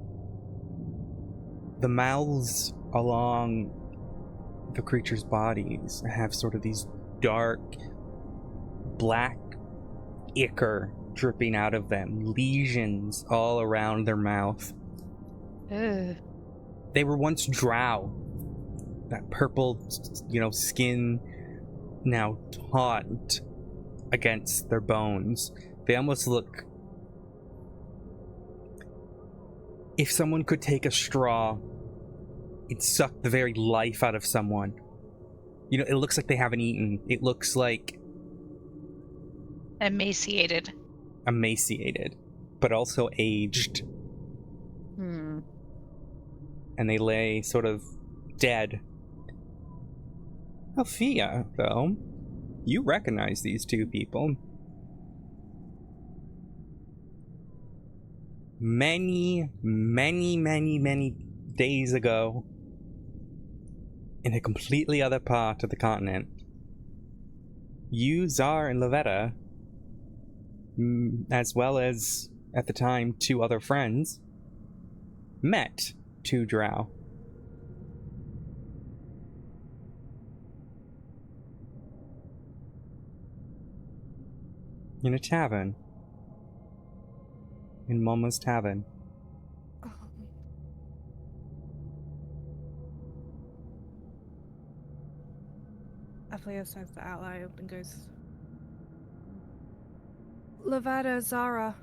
Speaker 1: the mouths along the creatures' bodies have sort of these dark, black ichor dripping out of them, lesions all around their mouth.
Speaker 4: Ugh.
Speaker 1: They were once drow. That purple, skin now taut against their bones. They almost look... If someone could take a straw and suck the very life out of someone. It looks like they haven't eaten. It looks like...
Speaker 4: Emaciated,
Speaker 1: but also aged. And they lay sort of dead. Althea, though, you recognize these two people. Many, many, many, many days ago, in a completely other part of the continent, you, Zar, and Lavetta, as well as, at the time, 2 other friends, met 2 drow. In a tavern. In Mama's Tavern.
Speaker 5: Athlia says that out loud and goes, Lavada, Zara.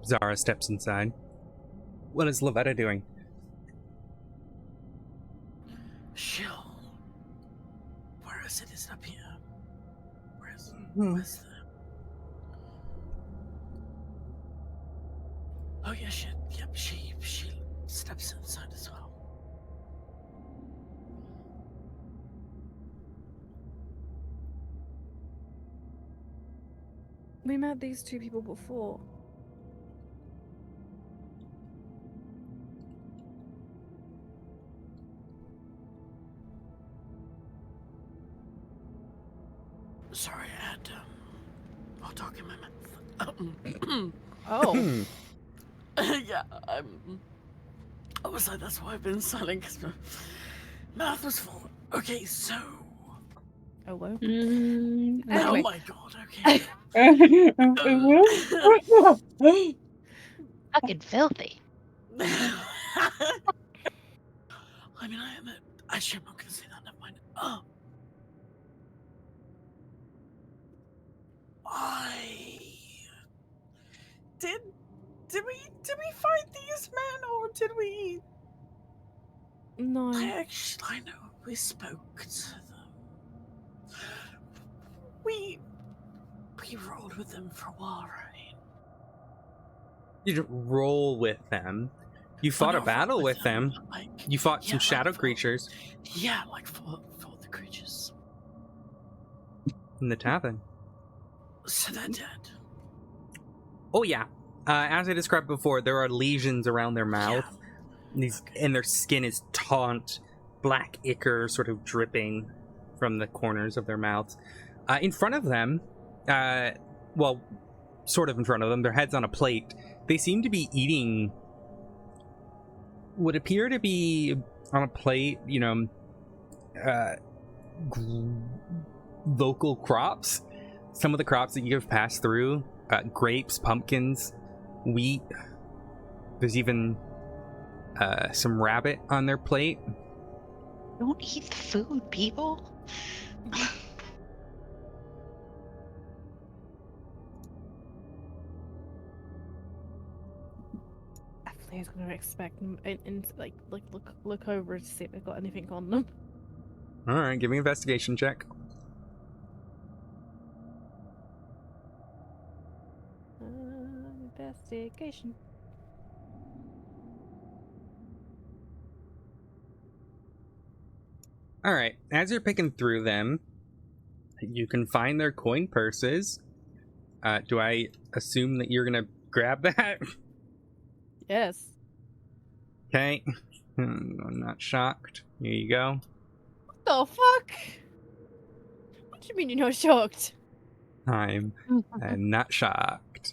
Speaker 1: Zara steps inside. What is Lavetta doing?
Speaker 3: Chill. Where is it? Is it up here? Where's the... Oh yeah, shit. Yep, she steps inside as well.
Speaker 5: We met these 2 people before.
Speaker 3: Sorry, I had hot dog in my mouth.
Speaker 5: Oh.
Speaker 3: Yeah, I was like, that's why I've been silent, because my mouth was full. Okay, so...
Speaker 5: Oh, well.
Speaker 3: Oh
Speaker 5: Anyway.
Speaker 3: my god, okay.
Speaker 4: Fucking filthy.
Speaker 3: I mean, actually, I'm not gonna say that, never mind. Did we fight these men, or did we...
Speaker 5: No.
Speaker 3: I know, we spoke to them. We rolled with them for a while, right?
Speaker 1: You didn't roll with them. You fought a battle with them.
Speaker 3: Like,
Speaker 1: You fought some shadow creatures
Speaker 3: Yeah, like for the creatures.
Speaker 1: in the tavern.
Speaker 3: So they're dead.
Speaker 1: Oh yeah. As I described before, there are lesions around their mouth. And their skin is taut, black ichor sort of dripping from the corners of their mouths. In front of them, well, sort of in front of them, their heads on a plate, they seem to be eating what appear to be on a plate, local crops. Some of the crops that you have passed through, grapes, pumpkins, wheat. There's even some rabbit on their plate.
Speaker 4: Don't eat the food, people.
Speaker 5: he's gonna expect and like look over to see if they've got anything on them.
Speaker 1: All right, give me an investigation check.
Speaker 5: Investigation.
Speaker 1: All right, as you're picking through them, you can find their coin purses. Do I assume that you're gonna grab that?
Speaker 5: Yes.
Speaker 1: Okay. I'm not shocked. Here you go.
Speaker 5: What the fuck? What do you mean you're not shocked?
Speaker 1: I'm not shocked.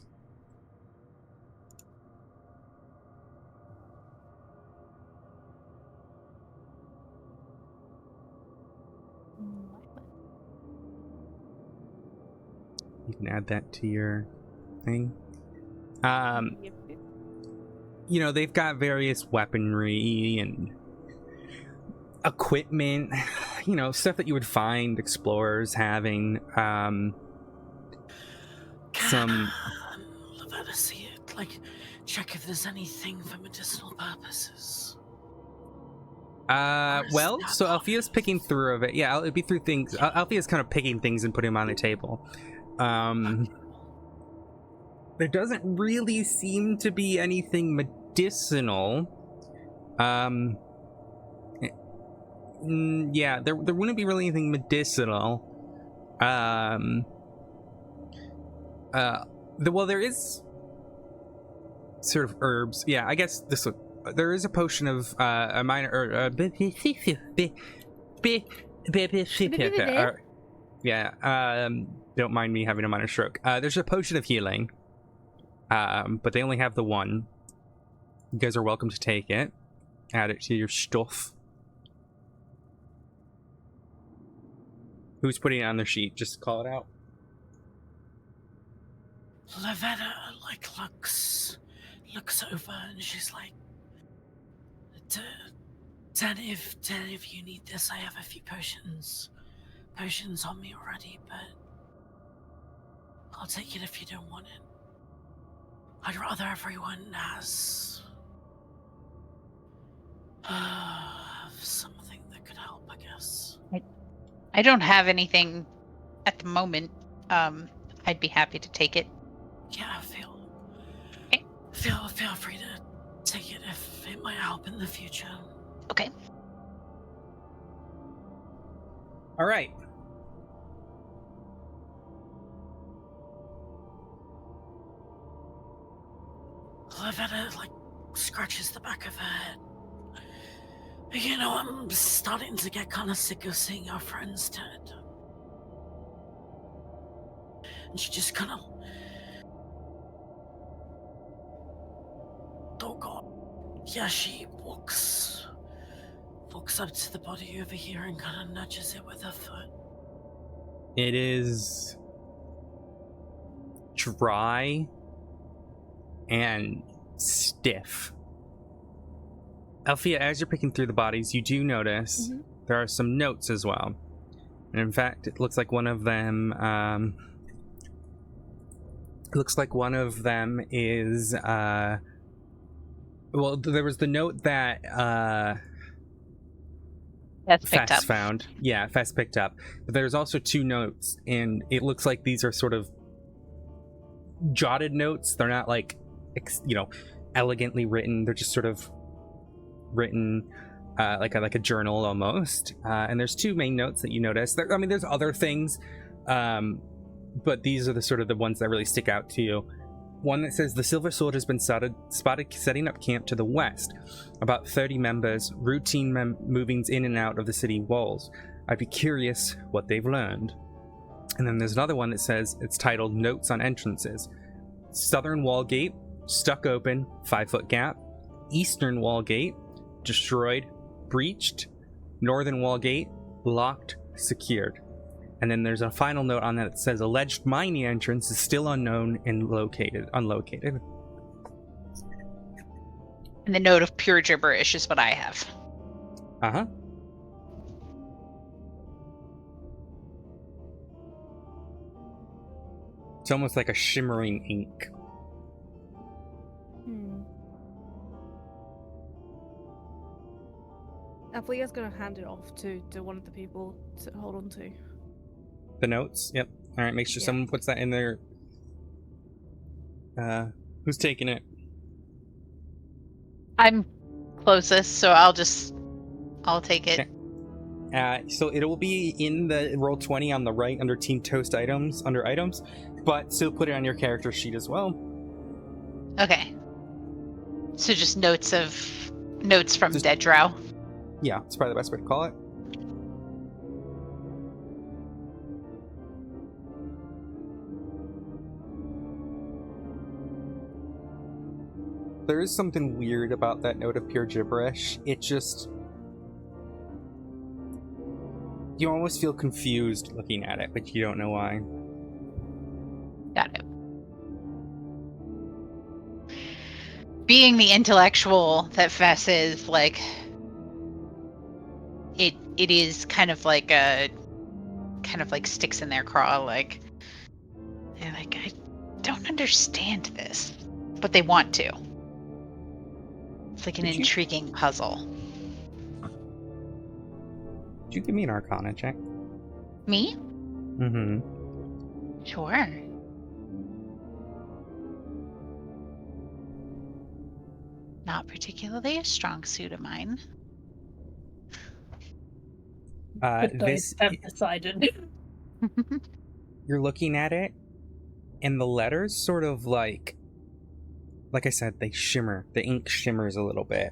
Speaker 1: You can add that to your thing.
Speaker 5: Yep.
Speaker 1: You know, they've got various weaponry and equipment, you know, stuff that you would find explorers having. Some.
Speaker 3: Let us see it. Like, check if there's anything for medicinal purposes.
Speaker 1: Well, so Althea's picking through of it. Yeah, it'd be through things. Althea's kind of picking things and putting them on the table. There doesn't really seem to be anything medicinal. Yeah, there wouldn't be really anything medicinal. Well, there is sort of herbs. Yeah, I guess this would. There is a potion of a minor. Yeah. Don't mind me having a minor stroke. There's a potion of healing. But they only have the one. You guys are welcome to take it. Add it to your stuff. Who's putting it on their sheet? Just call it out.
Speaker 3: Lavetta looks over and she's like, If you need this, I have a few potions on me already, but I'll take it if you don't want it. I'd rather everyone has something that could help, I guess.
Speaker 4: I don't have anything at the moment. I'd be happy to take it.
Speaker 3: Yeah, feel free to take it if it might help in the future.
Speaker 4: Okay.
Speaker 1: All right.
Speaker 3: Lavetta, scratches the back of her head. You know, I'm starting to get kind of sick of seeing our friends dead. And she just kind of... Oh, God. Yeah, she walks up to the body over here and kind of nudges it with her foot.
Speaker 1: It is dry and stiff. Althea, as you're picking through the bodies, you do notice there are some notes as well. And in fact, it looks like one of them is well, there was the note that Fess found. Yeah, Fess picked up. But there's also two notes, and it looks like these are sort of jotted notes. They're not elegantly written. They're just sort of written like a journal almost. And there's two main notes that you notice. There's other things, but these are the ones that really stick out to you. One that says, the Silver Sword has been spotted setting up camp to the west. About 30 members, routine movings in and out of the city walls. I'd be curious what they've learned. And then there's another one that says, it's titled Notes on Entrances. Southern Wall Gate, stuck open, 5-foot gap. Eastern Wall Gate, destroyed, breached. Northern Wall Gate, locked, secured. And then there's a final note on that says alleged mining entrance is still unknown and unlocated.
Speaker 4: And the note of pure gibberish is what I have.
Speaker 1: Uh-huh. It's almost like a shimmering ink.
Speaker 5: Leah's gonna hand it off to one of the people to hold on to.
Speaker 1: The notes? Yep. Alright, make sure
Speaker 5: Yeah.
Speaker 1: someone puts that in there. Who's taking it?
Speaker 4: I'm closest, so I'll take it.
Speaker 1: Okay. So it will be in the roll 20 on the right under Team Toast items, under items, but still put it on your character sheet as well.
Speaker 4: Okay. So just notes from
Speaker 1: Just-
Speaker 4: Dead Drow.
Speaker 1: Yeah, it's probably the best way to call it. There is something weird about that note of pure gibberish. It just... You almost feel confused looking at it, but you don't know why.
Speaker 4: Got it. Being the intellectual that Fess is, like, it is kind of like sticks in their craw, like they're like, I don't understand this, but they want to. It's like an intriguing puzzle.
Speaker 1: Could you give me an Arcana check?
Speaker 4: Me?
Speaker 1: Mm-hmm.
Speaker 4: Sure. Not particularly a strong suit of mine.
Speaker 2: But
Speaker 1: This...
Speaker 2: I have decided.
Speaker 1: You're looking at it, and the letters sort of like I said, they shimmer. The ink shimmers a little bit.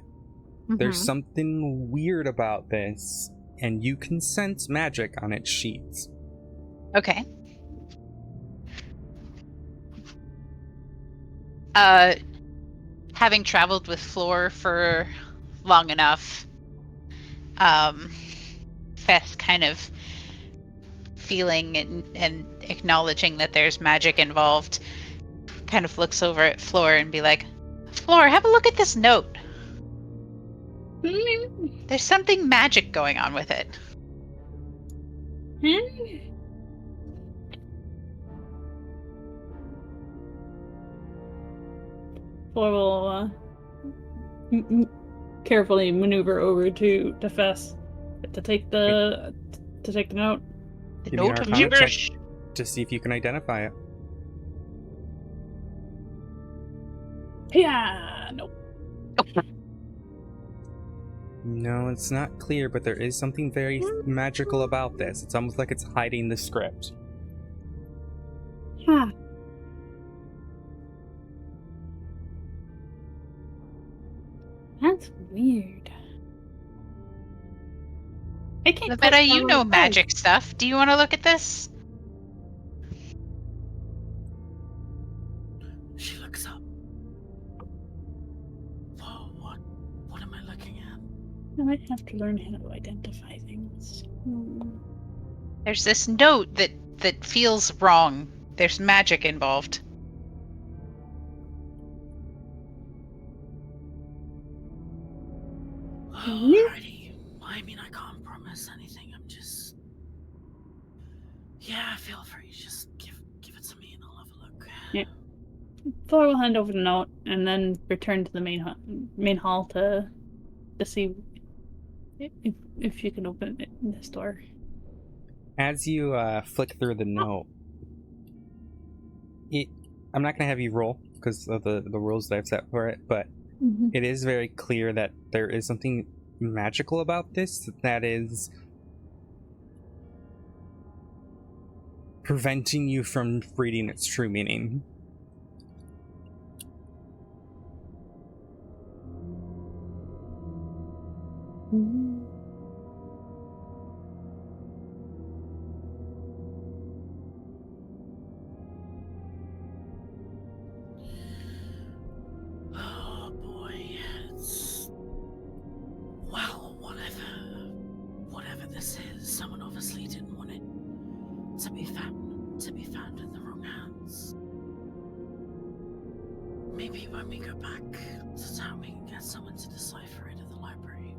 Speaker 1: There's something weird about this, and you can sense magic on its sheets.
Speaker 4: Okay. Having traveled with Floor for long enough, Fess kind of feeling and acknowledging that there's magic involved, kind of looks over at Floor and be like, Floor, have a look at this note. There's something magic going on with it.
Speaker 2: Or will carefully maneuver over to Fess to take the note.
Speaker 4: The
Speaker 1: Give me an
Speaker 4: note of
Speaker 1: Arcana check
Speaker 4: gibberish.
Speaker 1: to see if you can identify it.
Speaker 2: Yeah, nope.
Speaker 1: No, it's not clear, but there is something very magical about this. It's almost like it's hiding the script.
Speaker 2: Huh. That's weird. I can't.
Speaker 4: Lavetta, you know magic stuff. Do you want to look at this?
Speaker 3: She looks up. Whoa, what am I looking at?
Speaker 2: I might have to learn how to identify things.
Speaker 4: There's this note that feels wrong. There's magic involved.
Speaker 3: Alrighty. I mean, I can't promise anything. I'm just... Yeah, feel free. Just give it to me and I'll have a look.
Speaker 2: Yeah. Thor will hand over the note and then return to the main hall to see if you can open this door.
Speaker 1: As you flick through the note, I'm not going to have you roll because of the rules that I've set for it, but it is very clear that there is something magical about this that is preventing you from reading its true meaning.
Speaker 3: Oh boy, well, whatever this is, someone obviously didn't want it to be found in the wrong hands. Maybe when we go back to town, we can get someone to decipher it at the library.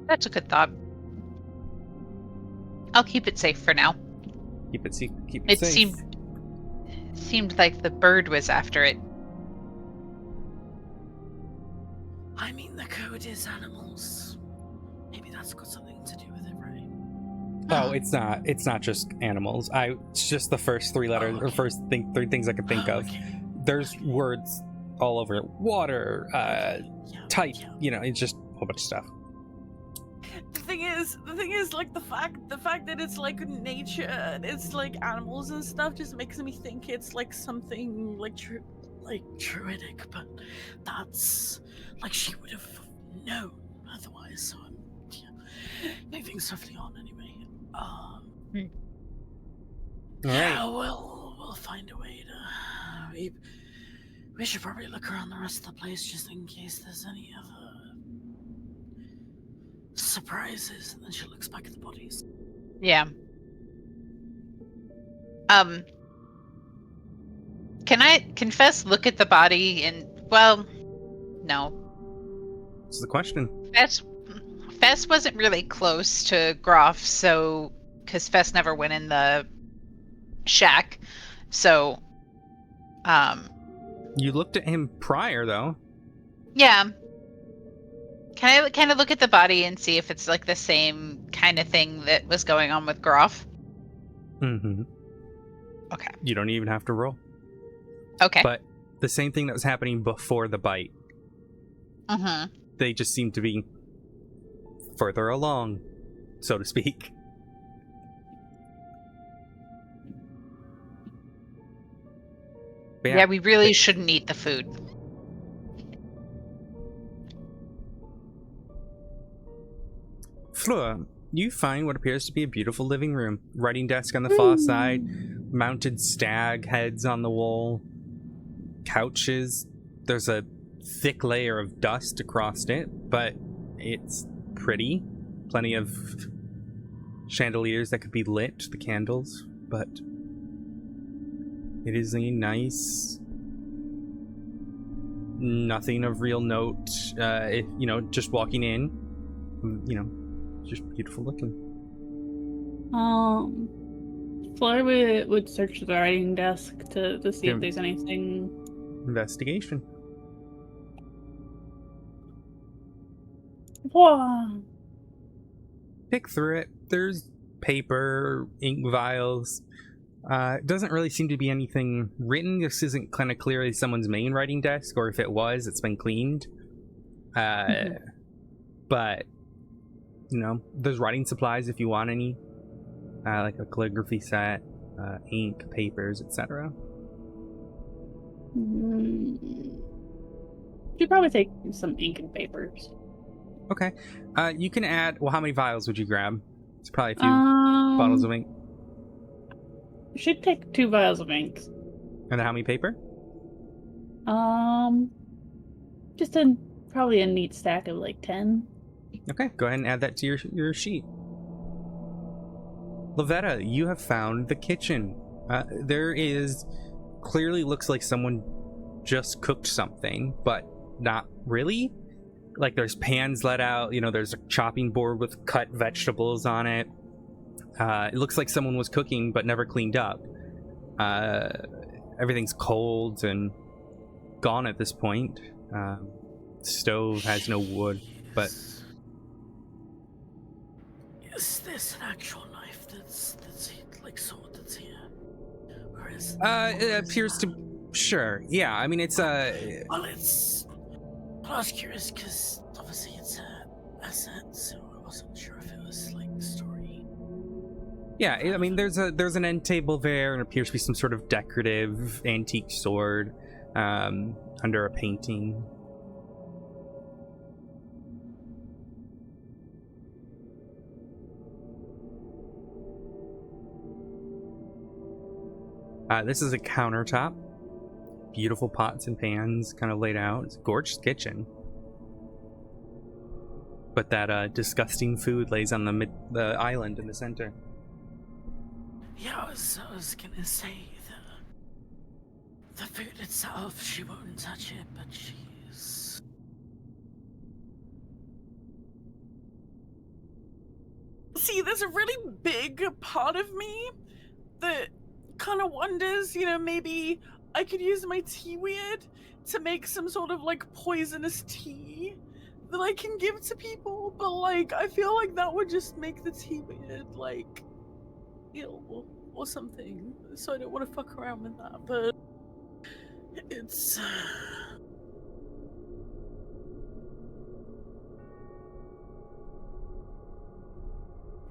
Speaker 4: That's a good thought. I'll keep it safe for now.
Speaker 1: Keep it
Speaker 4: It
Speaker 1: safe.
Speaker 4: seemed like the bird was after it.
Speaker 3: I mean, the code food is animals. Maybe that's got something to do with it, right?
Speaker 1: Oh, it's not. It's not just animals. It's just the first three letters, or three things I could think of.
Speaker 3: Okay.
Speaker 1: There's words all over it. Water,
Speaker 3: Yeah,
Speaker 1: type.
Speaker 3: yeah.
Speaker 1: You know, it's just a whole bunch of stuff.
Speaker 6: The thing is, like the fact that it's like nature and it's like animals and stuff just makes me think it's like something like
Speaker 3: druidic, but that's like she would have known otherwise. So I'm moving swiftly on anyway.
Speaker 1: All
Speaker 3: Yeah,
Speaker 1: right.
Speaker 3: we'll find a way to. We should probably look around the rest of the place just in case there's any other surprises. And then she looks back at the bodies.
Speaker 4: Yeah. Can Fess look at the body and, well, no.
Speaker 1: What's the question?
Speaker 4: Fess wasn't really close to Groff, so, because Fess never went in the shack, so,
Speaker 1: You looked at him prior, though.
Speaker 4: yeah. Can I kind of look at the body and see if it's like the same kind of thing that was going on with Groff?
Speaker 1: Mm-hmm.
Speaker 4: Okay.
Speaker 1: You don't even have to roll.
Speaker 4: Okay.
Speaker 1: But the same thing that was happening before the bite.
Speaker 4: Mm-hmm.
Speaker 1: They just seem to be further along, so to speak. But
Speaker 4: Yeah, we really shouldn't eat the food.
Speaker 1: Fleur, you find what appears to be a beautiful living room. Writing desk on the far side, mounted stag heads on the wall, couches. There's a thick layer of dust across it, but it's pretty. Plenty of chandeliers that could be lit, the candles, but it is a nice, nothing of real note. Just walking in, just beautiful looking.
Speaker 2: Fleur would search the writing desk to see if there's anything.
Speaker 1: Investigation.
Speaker 2: Whoa.
Speaker 1: Pick through it. There's paper, ink vials. It doesn't really seem to be anything written. This isn't kind of clearly someone's main writing desk, or if it was, it's been cleaned. But, there's writing supplies if you want any. Like a calligraphy set, ink, papers, etc.
Speaker 2: Should probably take some ink and papers.
Speaker 1: Okay. You can add... Well, how many vials would you grab? It's probably a few bottles of ink.
Speaker 2: Should take 2 vials of ink.
Speaker 1: And how many paper?
Speaker 2: Just probably a neat stack of like 10.
Speaker 1: Okay, go ahead and add that to your sheet. Lavetta, you have found the kitchen. There is... Clearly looks like someone just cooked something, but not really. Like there's pans let out, there's a chopping board with cut vegetables on it. It looks like someone was cooking but never cleaned up. Everything's cold and gone at this point. Stove has no wood, but...
Speaker 3: Is this an actual knife that's like sword that's here? Or is
Speaker 1: it appears to... Sure, yeah, I mean, it's
Speaker 3: Well, I was curious because obviously it's a asset, so I wasn't sure if it was like story.
Speaker 1: Yeah, I mean, there's an end table there, and it appears to be some sort of decorative antique sword under a painting. This is a countertop. Beautiful pots and pans kind of laid out. It's a gorgeous kitchen. But that disgusting food lays on the island in the center.
Speaker 3: Yeah, I was gonna say the food itself, she won't touch it, but she's...
Speaker 6: See, there's a really big part of me that kind of wonders, maybe I could use my tea weird to make some sort of like poisonous tea that I can give to people, but like I feel like that would just make the tea like ill or something. So I don't want to fuck around with that, but it's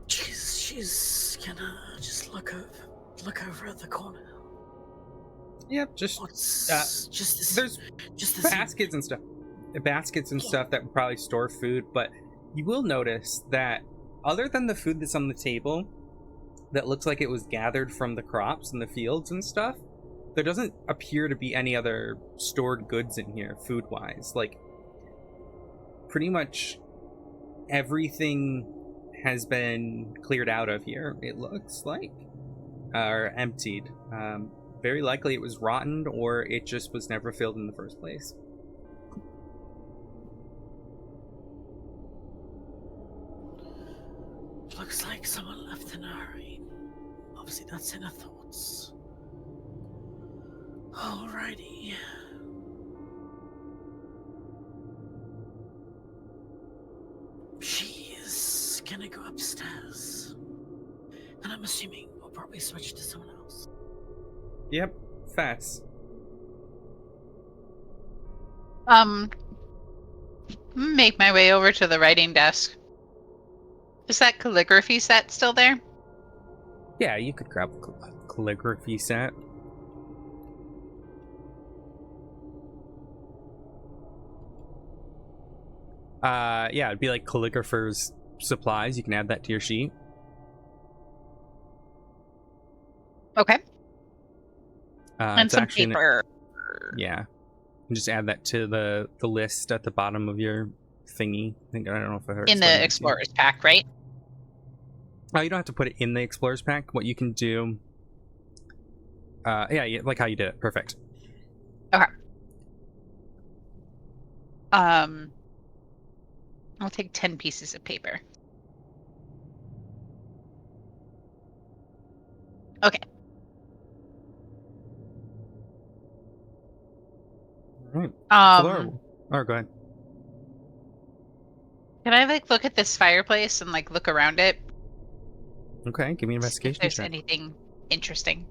Speaker 6: she's gonna just look over at the corner.
Speaker 1: Yep, just
Speaker 6: What's just this,
Speaker 1: there's
Speaker 6: just this
Speaker 1: baskets and stuff that would probably store food, but you will notice that other than the food that's on the table that looks like it was gathered from the crops in the fields and stuff, there doesn't appear to be any other stored goods in here food wise. Like pretty much everything has been cleared out of here, it looks like, or emptied. Very likely it was rotten, or it just was never filled in the first place.
Speaker 3: Looks like someone left in a hurry. Obviously, that's in her thoughts. Alrighty. She is gonna go upstairs. And I'm assuming we'll probably switch to someone else.
Speaker 1: Yep, fast.
Speaker 4: Make my way over to the writing desk. Is that calligraphy set still there?
Speaker 1: Yeah, you could grab a calligraphy set. Yeah, it'd be like calligrapher's supplies. You can add that to your sheet.
Speaker 4: Okay. And
Speaker 1: It's
Speaker 4: some
Speaker 1: actually
Speaker 4: paper.
Speaker 1: Yeah. And just add that to the list at the bottom of your thingy. I don't know if I heard
Speaker 4: In the Explorer's pack, right?
Speaker 1: Oh, you don't have to put it in the Explorer's pack. What you can do... yeah, like how you did it. Perfect.
Speaker 4: Okay. I'll take 10 pieces of paper. Okay.
Speaker 1: All right. Oh, go ahead.
Speaker 4: Can I like look at this fireplace and like look around it?
Speaker 1: Okay, give me an
Speaker 4: See if
Speaker 1: investigation
Speaker 4: there's
Speaker 1: check.
Speaker 4: anything interesting.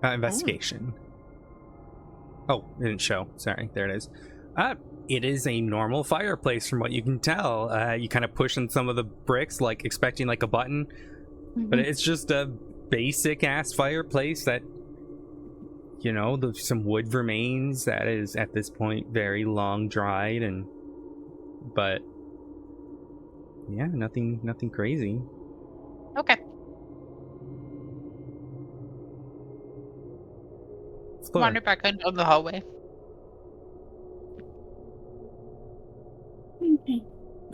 Speaker 1: Investigation. Oh, it didn't show. Sorry, there it is. It is a normal fireplace from what you can tell. You kind of push in some of the bricks, like expecting like a button, but it's just a basic ass fireplace that, you know, some wood remains that is at this point very long dried, and but yeah, nothing crazy.
Speaker 4: Okay.
Speaker 1: Explore.
Speaker 4: Wander back down the hallway.
Speaker 2: Okay.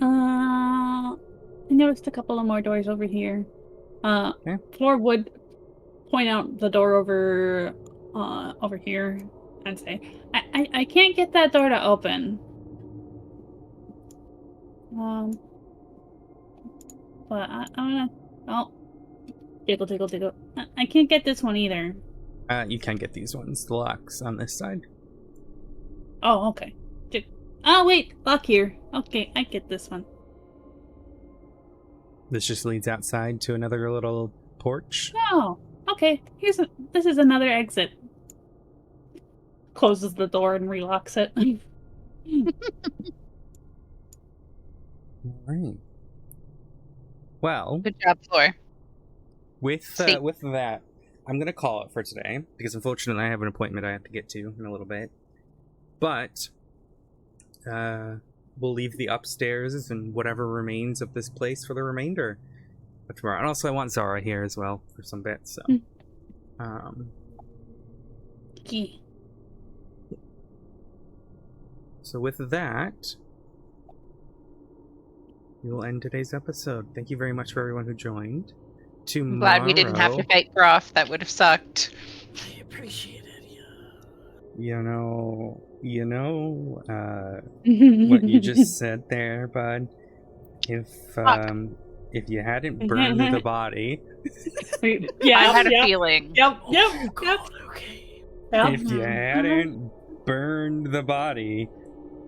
Speaker 2: I noticed a couple of more doors over here.
Speaker 1: Okay.
Speaker 2: Floor would point out the door over here and say, I can't get that door to open. But I'm gonna, oh, tickle. I can't get this one either.
Speaker 1: You can get these ones. The locks on this side.
Speaker 2: Oh, okay. Oh, wait, lock here. Okay, I get this one.
Speaker 1: This just leads outside to another little porch.
Speaker 2: Oh, okay. This is another exit. Closes the door and relocks it.
Speaker 1: All right. Well,
Speaker 4: Good job, Floor.
Speaker 1: with that, I'm gonna call it for today because unfortunately I have an appointment I have to get to in a little bit. But we'll leave the upstairs and whatever remains of this place for the remainder of tomorrow. And also I want Zara here as well for some bits. So,
Speaker 2: Okay.
Speaker 1: So with that, we will end today's episode. Thank you very much for everyone who joined. Tomorrow,
Speaker 4: I'm glad we didn't have to fight Groff. That would have sucked.
Speaker 3: I appreciate it,
Speaker 1: You know, what you just said there, bud. If you hadn't burned the body,
Speaker 2: Yeah,
Speaker 4: I had a feeling.
Speaker 2: Yep.
Speaker 3: Oh, God, okay.
Speaker 1: if you hadn't burned the body.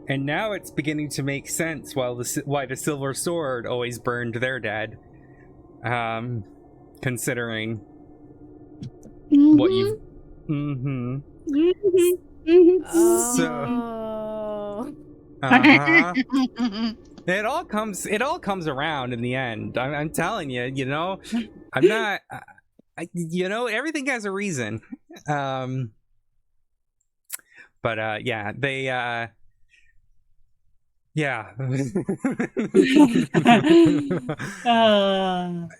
Speaker 1: And now it's beginning to make sense why the Silver Sword always burned their dead. Considering what you've... Mm-hmm. So...
Speaker 5: Oh.
Speaker 1: Uh-huh. It all comes around in the end. I'm telling you, you know, I'm not... you know, everything has a reason. But yeah, they... Yeah.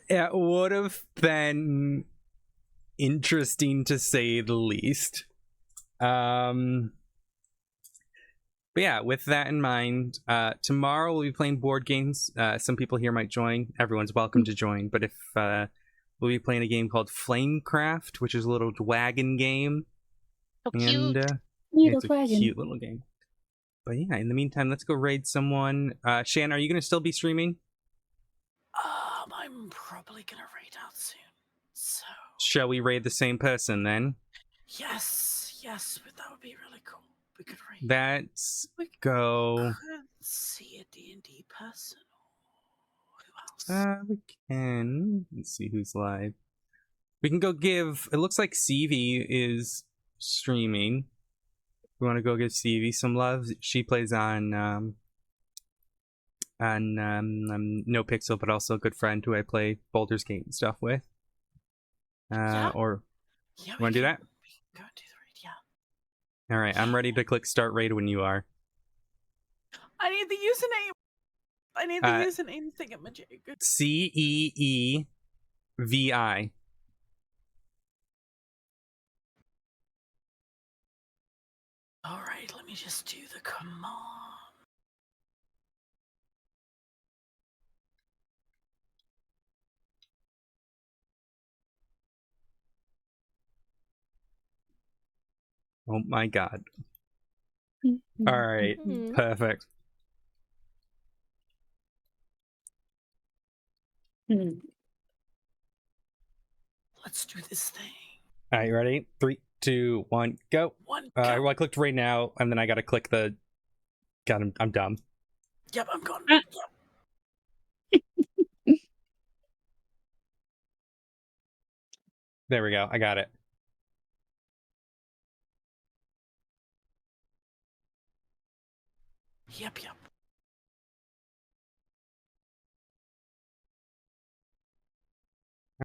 Speaker 1: It would have been interesting to say the least. But yeah, with that in mind, tomorrow we'll be playing board games. Some people here might join. Everyone's welcome to join. But if we'll be playing a game called Flamecraft, which is a little wagon game.
Speaker 4: So cute.
Speaker 1: And it's a cute little game. But yeah, in the meantime, let's go raid someone. Shan, are you going to still be streaming?
Speaker 3: I'm probably gonna raid out soon. So
Speaker 1: Shall we raid the same person then?
Speaker 3: yes, but that would be really cool. We could raid.
Speaker 1: Let's
Speaker 3: We
Speaker 1: go.
Speaker 3: could see a D&D person. Who else?
Speaker 1: We can. Let's see who's live. We can go give. It looks like CV is streaming. We want to go give CV some love. She plays on No Pixel, but also a good friend who I play Baldur's Gate and stuff with.
Speaker 3: Yeah.
Speaker 1: Or
Speaker 3: Yeah,
Speaker 1: want to do that?
Speaker 3: We can go and do the raid. Yeah.
Speaker 1: All right, I'm ready to click start raid when you are.
Speaker 6: I need the username. I need the username thingamajig.
Speaker 1: CEEVI.
Speaker 3: All right, let me just do the command.
Speaker 1: Oh my god. All right, perfect.
Speaker 3: Let's do this thing.
Speaker 1: All right, you ready? 3, 2, 1, go.
Speaker 3: Go.
Speaker 1: Well, I clicked right now, and then I gotta click the... God, I'm dumb.
Speaker 3: Yep, I'm gone.
Speaker 1: There we go. I got it.
Speaker 3: Yep.